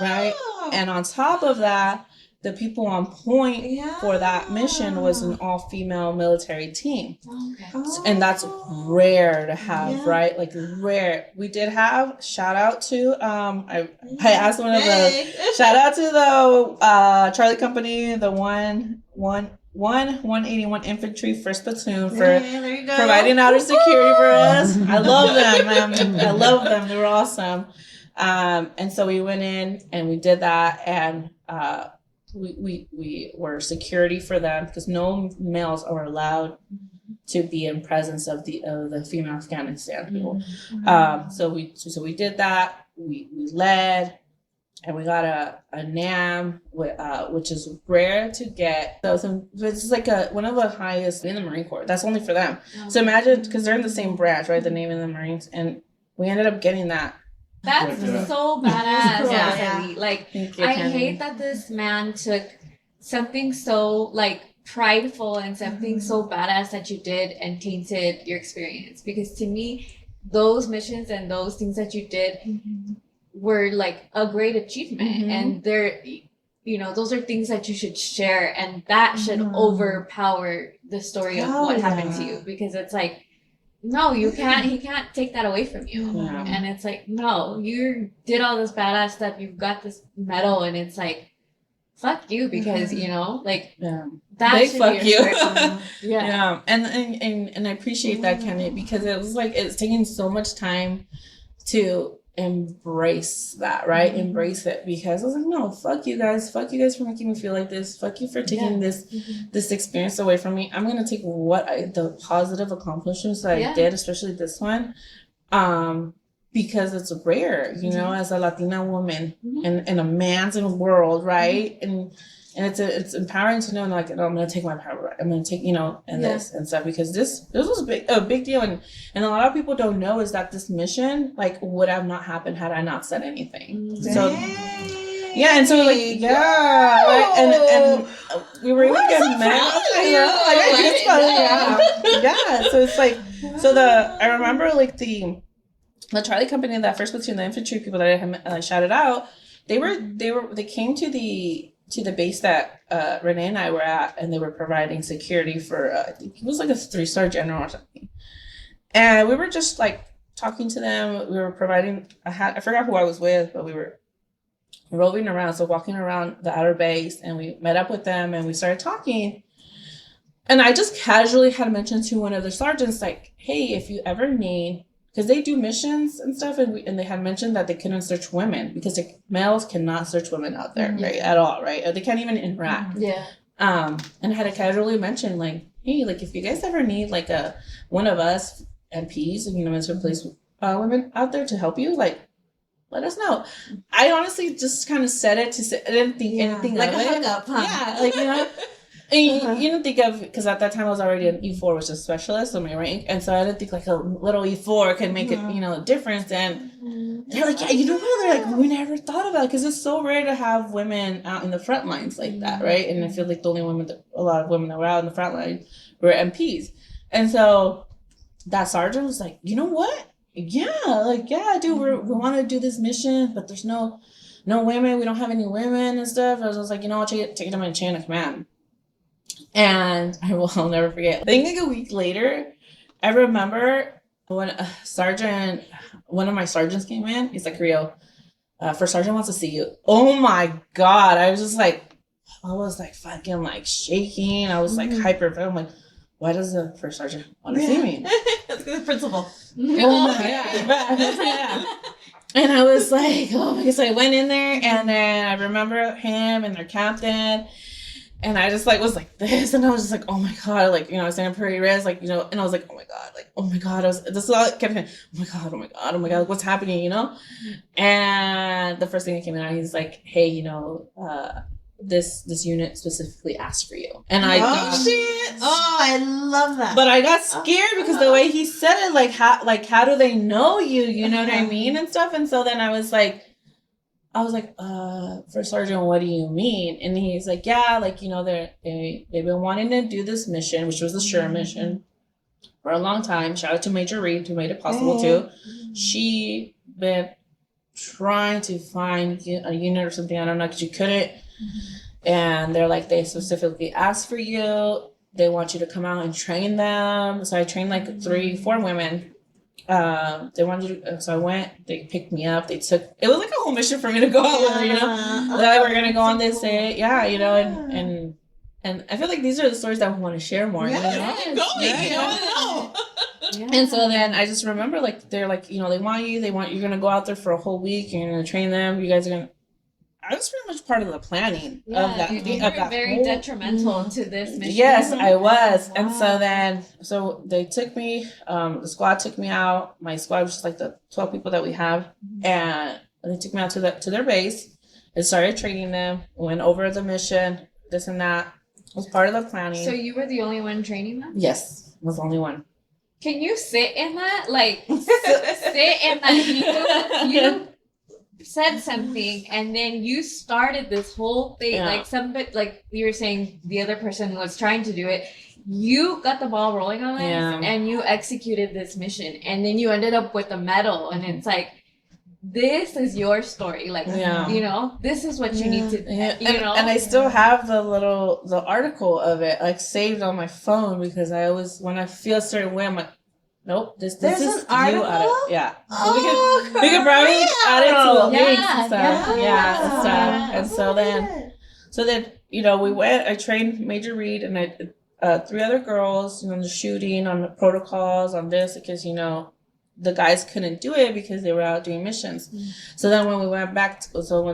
right? And on top of that, the people on point for that mission was an all-female military team. Okay. And that's rare to have, right? Like rare. We did have, shout out to, I asked one of the, shout out to the Charlie Company, the 181 Infantry 1st Platoon for providing outer security for us. I love them, man. I love them. They were awesome. And so we went in and we did that, and we were security for them because no males are allowed to be in presence of the female Afghanistan people. So we did that. We led, and we got a NAM, which is rare to get. So it's like one of the highest in the Marine Corps. That's only for them. So imagine, because they're in the same branch, right? The Navy and the Marines, and we ended up getting that. That's so badass. Yeah. Like, I hate that this man took something so like prideful and something so badass that you did and tainted your experience. Because to me, those missions and those things that you did were like a great achievement, and they're, you know, those are things that you should share, and that should overpower the story of what happened to you, because it's like, no, you can't. He can't take that away from you. Yeah. And it's like, no, you did all this badass stuff. You've got this medal, and it's like, fuck you, because you know, like that big should fuck be you. Yeah. And I appreciate that, Kenny, because it was like it's taking so much time to embrace that, right? Embrace it, because I was like, no, fuck you guys for making me feel like this, fuck you for taking this experience away from me. I'm gonna take the positive accomplishments that I did, especially this one, because it's rare, you know, as a Latina woman in a man's world, right? And it's empowering to know, like, no, I'm gonna take my power. I'm gonna take, you know, and this and stuff, because this was a big deal, and a lot of people don't know is that this mission, like, would have not happened had I not said anything. So yeah, and so like right? And we were able to get mad. Yeah. So it's like, so I remember like the Charlie company, that first platoon, the infantry people that I shouted out, they came to the base that Renee and I were at, and they were providing security for I think it was like a 3-star general or something. And we were just like talking to them. We were providing I forgot who I was with, but we were roving around, so walking around the outer base, and we met up with them and we started talking. And I just casually had mentioned to one of the sergeants, like, hey, if you ever need, because they do missions and stuff, and they had mentioned that they couldn't search women because the males cannot search women out there, right, at all, right? Or they can't even interact. And I had to casually mention, like, hey, like, if you guys ever need like one of us MPs, you know, to place women out there to help you, like, let us know. I honestly just kind of said it to say, I didn't think anything like of a it. hookup, huh? Yeah, like, you know. And you didn't think of, because at that time I was already an E4, which is specialist on my rank, and so I didn't think like a little E4 could make it, you know, a difference. And they're like, yeah, you know what? They're like, we never thought about it, because it's so rare to have women out in the front lines like that, right? And I feel like the only a lot of women that were out in the front line were MPs. And so that sergeant was like, you know what? Yeah, dude, we want to do this mission, but there's no women. We don't have any women and stuff. I was like, you know, I'll take it to my chain of command. And I'll never forget. I think like a week later, I remember when one of my sergeants came in. He's like, Rio, first sergeant wants to see you. Oh my God. I was like fucking like shaking. I was like hyper. I'm like, why does the first sergeant want to see me? That's the principal. Oh my God. And I was like, oh my God. So I went in there, and then I remember him and their captain. And I just like was like this, and I was just like, oh my God, like, you know, I was saying pretty res, like, you know, and I was like, oh my God, this is all it kept saying, oh my God, what's happening, you know? And the first thing that came out, he's like, hey, you know, this unit specifically asked for you. And I shit. Oh, I love that. But I got scared because the way he said it, like how do they know you? You know what I mean? And stuff. And so then I was like, First Sergeant, what do you mean? And he's like, yeah, like, you know, they've been wanting to do this mission, which was the SURE mission, for a long time. Shout out to Major Reed, who made it possible too. She been trying to find a unit or something, I don't know, because she couldn't. And they're like, they specifically asked for you. They want you to come out and train them. So I trained like 3-4 women. They wanted to, so I went, they picked me up, it was like a whole mission for me to go out with her, you know, that we're gonna go on this day, you know, and I feel like these are the stories that I want to share more, you know? And so then I just remember, like, they're like, you know, they want you're gonna go out there for a whole week, and you're gonna train them, you guys are gonna, I was pretty much part of the planning of that. You were very detrimental to this mission. Yes, I was. Wow. And so they took me, the squad took me out. My squad was just like the 12 people that we have. And they took me out to their base and started training them, went over the mission, this and that. It was part of the planning. So you were the only one training them? Yes, I was the only one. Can you sit in that? Like, sit in that. You said something, and then you started this whole thing. Like you were saying, the other person was trying to do it. You got the ball rolling on it, and you executed this mission, and then you ended up with a medal. And it's like, this is your story. Like, you know, this is what you need to, you know. And I still have the article of it, like, saved on my phone, because I always, when I feel a certain way, I'm like, nope, this is an article? Oh, we could probably add it to the links and stuff. And so then, you know, I trained Major Reed and 3 other girls, you know, on the shooting, on the protocols, on this, because, you know, the guys couldn't do it because they were out doing missions. So then when we went back,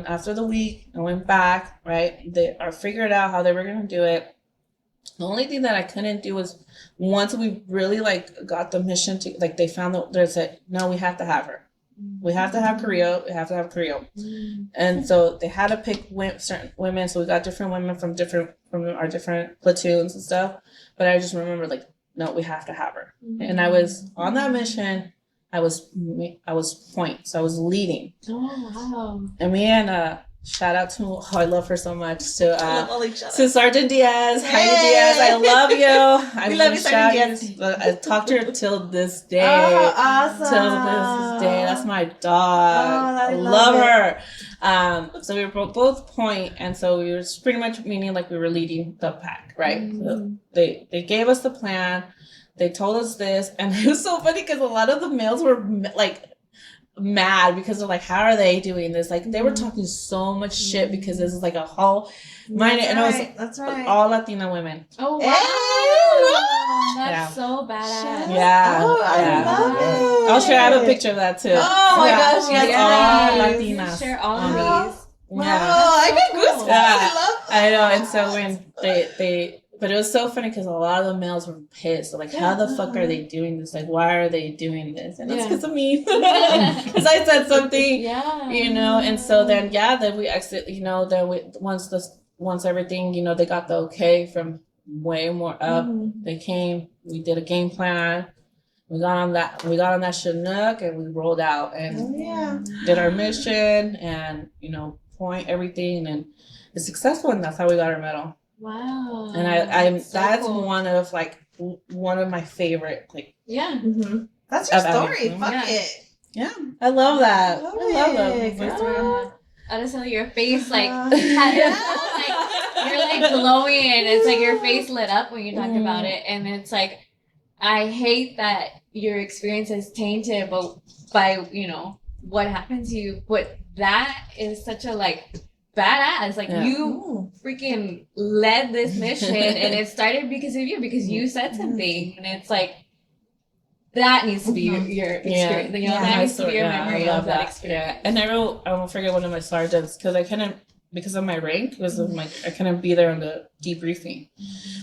after the week, I went back, right? I figured out how they were going to do it. The only thing that I couldn't do was once we really like got the mission to like, they found they said, no, we have to have her. We have to have Carrillo. We have to have Carrillo. And so they had to pick certain women. So we got different women from our different platoons and stuff. But I just remember like, no, we have to have her. And I was on that mission. I was point. So I was leading. Oh, wow. And me and shout out to, I love her so much, to Sergeant Diaz, Heidi Diaz, I love you. We love you, Sergeant Diaz. I talked to her till this day. Oh, awesome. Till this day. That's my dog. I love her. So we were both point, and so we were pretty much meaning like we were leading the pack, right? So they gave us the plan. They told us this, and it was so funny because a lot of the males were like mad because they're like, how are they doing this? Like they were talking so much shit because this is like a whole and it was all Latina women. Oh wow. That's so badass. Yeah. Oh, I love it. I'll share. I have a picture of that too. Oh my gosh, yes. All Latinas. Share all of these. Yeah. Oh, I get goosebumps. Yeah. I love that. I know. And so when they but it was so funny because a lot of the males were pissed. They're like, how the fuck are they doing this? Like, why are they doing this? And it's because of me. Because I said something. Yeah. You know, and so then, then we exit, you know, then once everything, you know, they got the okay from way more up. They came, we did a game plan. We got on that Chinook and we rolled out and did our mission and, you know, point everything and it's successful and that's how we got our medal. Wow. And that's cool. one of my favorite, like. Yeah. That's your story. Fuck it. Yeah. I love that. I love that. Honestly, your face, like, you're like glowing and it's like your face lit up when you talk about it. And it's like, I hate that your experience is tainted by, you know, what happened to you. But that is such a, like, badass. Like, you freaking led this mission and it started because of you, because you said something. And it's like, that needs to be your experience. You know, that needs to be your memory of that experience. Yeah. And I won't forget one of my sergeants, because I couldn't, because of my rank, I couldn't be there on the debriefing.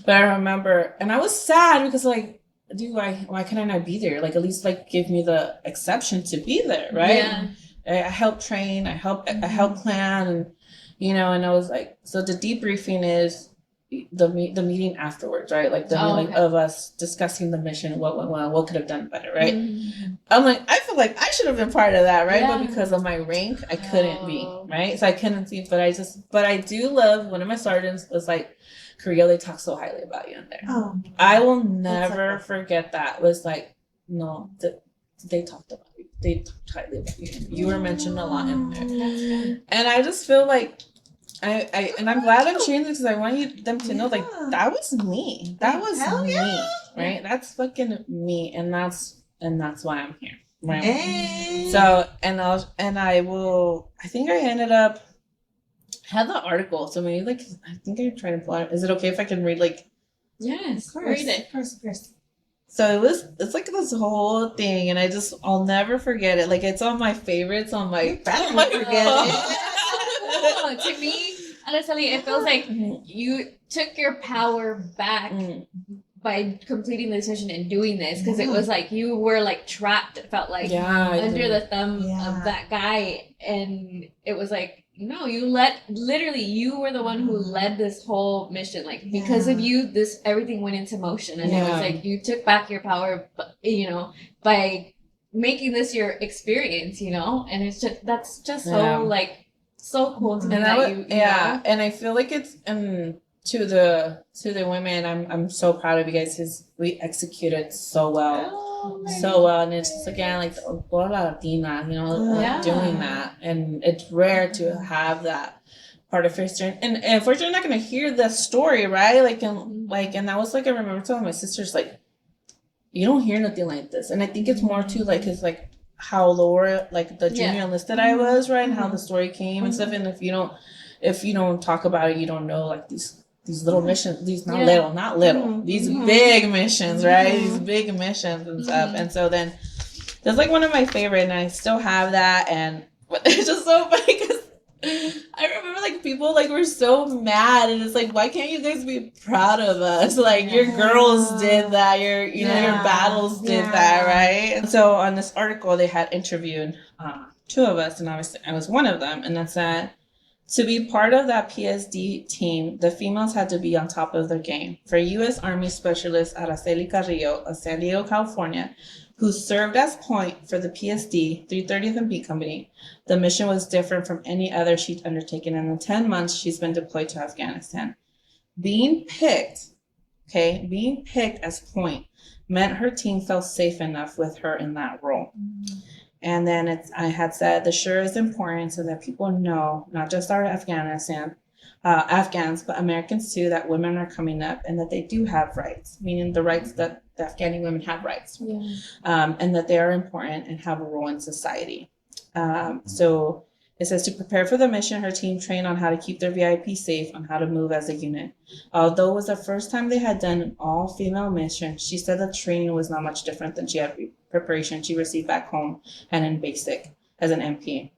But I remember, and I was sad because, like, dude, why can I not be there? Like, at least, like, give me the exception to be there, right? Yeah. I helped train, I helped plan, and, you know, and I was like, so the debriefing is the meeting afterwards, right? Like the meeting of us discussing the mission, what went well, what could have done better, right? I'm like, I feel like I should have been part of that, right? But because of my rank, I couldn't be, right? So I couldn't see, but I do love, one of my sergeants was like, Carrillo, they talk so highly about you in there. I will never forget that. It was like, no, they talked about you. They talked highly about you. You were mentioned a lot in there. And I just feel like, and I'm glad I'm sharing this because I want them to know, like, that was me. That was me, right? That's fucking me, and that's why I'm here, right? Hey. So, I think I ended up had the article. So maybe, like, I think I tried to pull it. Is it okay if I can read, like? Yes, read it. Of course. So it's like this whole thing, and I'll never forget it. Like, it's on my favorites on my. To me, honestly, it feels like you took your power back by completing this mission and doing this, because it was like you were like trapped. It felt like under the thumb of that guy, and it was like, no, you were the one who led this whole mission. Like, because of you, everything went into motion, and it was like you took back your power, you know, by making this your experience, you know, and that's just so like. So cool to me that you know? And I feel like it's to the women, I'm so proud of you guys because we executed so well, and it's just, again, like the Latina, you know, doing that, and it's rare to have that part of history. And unfortunately, you're not gonna hear the story, right? And that was like, I remember telling my sisters, like, you don't hear nothing like this, and I think it's more too like, it's like how lower, like the junior enlisted I was, right? And how the story came and stuff. And if you don't talk about it, you don't know, like, these little missions, these not little, these big missions, right? These big missions and stuff. And so then That's like one of my favorite, and I still have that. And it's just so funny because I remember like people like were so mad, and it's like, why can't you guys be proud of us? Like your girls did that, your your battles did that, right? And so on this article, they had interviewed 2 of us, and obviously I was one of them, and that's that. To be part of that PSD team, the females had to be on top of their game. For U.S. Army Specialist Araceli Carrillo of San Diego, California, who served as point for the PSD 330th and B Company, the mission was different from any other she'd undertaken in the 10 months she's been deployed to Afghanistan. Being picked as point meant her team felt safe enough with her in that role. And then I had said the sure is important so that people know, not just our Afghans, but Americans too, that women are coming up and that they do have rights, meaning the rights that the Afghani women have rights, and that they are important and have a role in society. So it says to prepare for the mission, her team trained on how to keep their VIP safe, on how to move as a unit. Although it was the first time they had done an all-female mission, she said the training was not much different than preparation she received back home and in basic as an MP.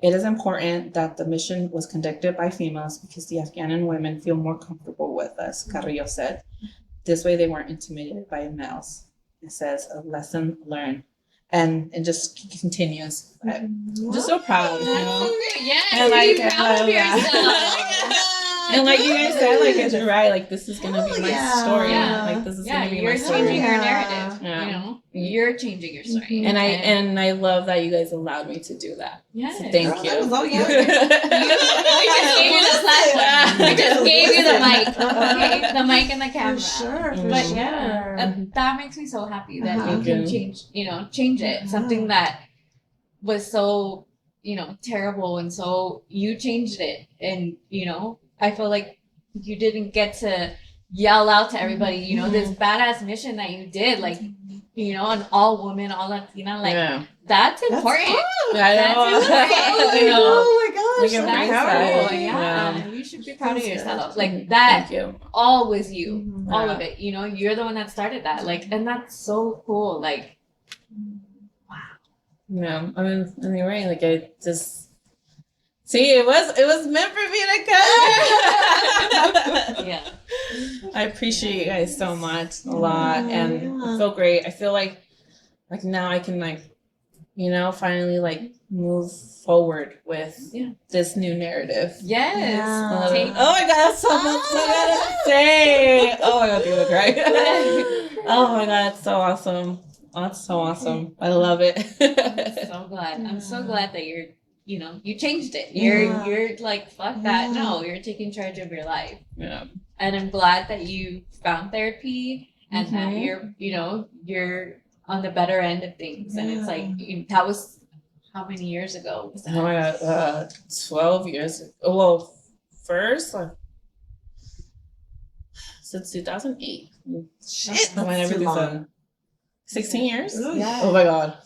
It is important that the mission was conducted by females because the Afghan women feel more comfortable with us, Carrillo said. This way they weren't intimidated by males. It says a lesson learned. And it just continues. I'm just so proud. You know? Yes, and like, be proud of yourself. And like you guys said, like it's right. Like this is gonna be my story. Like this is gonna be my story. You're changing your narrative. You know, you're changing your story. And I love that you guys allowed me to do that. Yes. So thank you. That was all you. We just gave you the mic. Okay, the mic and the camera. For sure. But that makes me so happy that you can change it. Something that was so terrible, and so you changed it, and I feel like you didn't get to yell out to everybody, this badass mission that you did, like, an all woman, all Latina, like, that's important. That's important. Oh my gosh. That's cool. Yeah. You should be proud of yourself. Like, that all was you. All of it. You're the one that started that. Like, and that's so cool. Like, wow. Yeah. I mean, you're right. Like, I just... See, it was meant for me to come. Yeah. I appreciate you guys so much, a lot, and I feel great. I feel like now I can finally move forward with this new narrative. Yes. Oh my God, that's so much I gotta say. Oh my God, I'm gonna cry. Oh my God, that's so awesome. That's so awesome. I love it. I'm so glad. I'm so glad that you're. You changed it. You're like, fuck that. No, you're taking charge of your life. Yeah. And I'm glad that you found therapy and that you're on the better end of things. And it's like, that was how many years ago was that? Oh my God, 12 years. Well, first, since 2008. Shit, that's too long. 16 years? Yeah. Oh my God.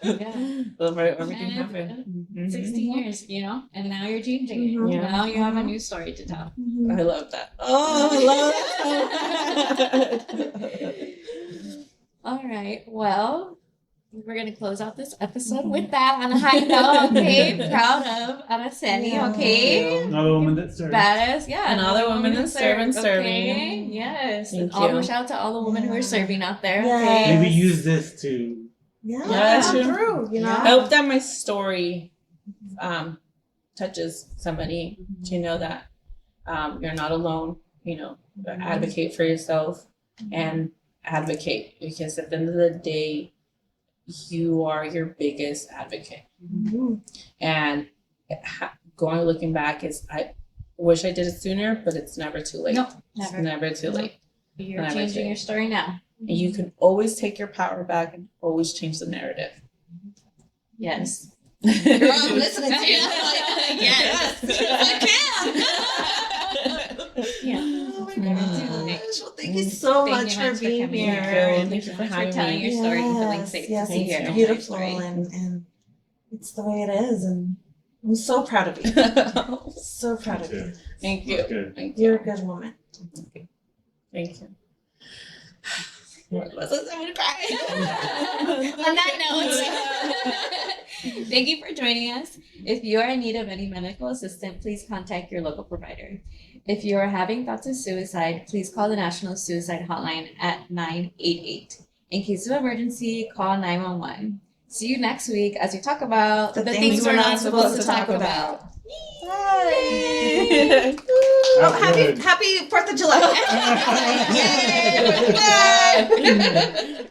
Yeah. Everything happened. 16 years, and now you're changing it. Yeah. Now you have a new story to tell. I love that. Oh, I love that. All right. Well, we're going to close out this episode with that on a high note, okay? Proud of Araceli, okay? Another woman that serves. Badass, yeah. Another woman that serving. Okay? Yes. Thank and you. shout out to all the women who are serving out there, Yes. okay? Maybe use this to... Yeah, that's true. I hope that my story touches somebody to know that you're not alone. Advocate for yourself and advocate, because at the end of the day, you are your biggest advocate. And looking back I wish I did it sooner, but it's never too late. No, never. It's never too late. You're changing your story now. And you can always take your power back and always change the narrative. Yes. Girl, I'm listening to you. Yes. Yeah. Oh my gosh. Well, thank you so much for being here. Thank you for telling your story and feeling safe to be here. It's beautiful, and it's the way it is, and I'm so proud of you. So proud of you. Thank you. Good. Thank you. You're a good woman. Thank you. Was it time to cry? On that note, thank you for joining us. If you are in need of any medical assistance, please contact your local provider. If you are having thoughts of suicide, please call the National Suicide Hotline at 988. In case of emergency, call 911. See you next week as we talk about The things we're not supposed to talk about. Bye. Oh, happy 4th of July. Yay! 4th of July!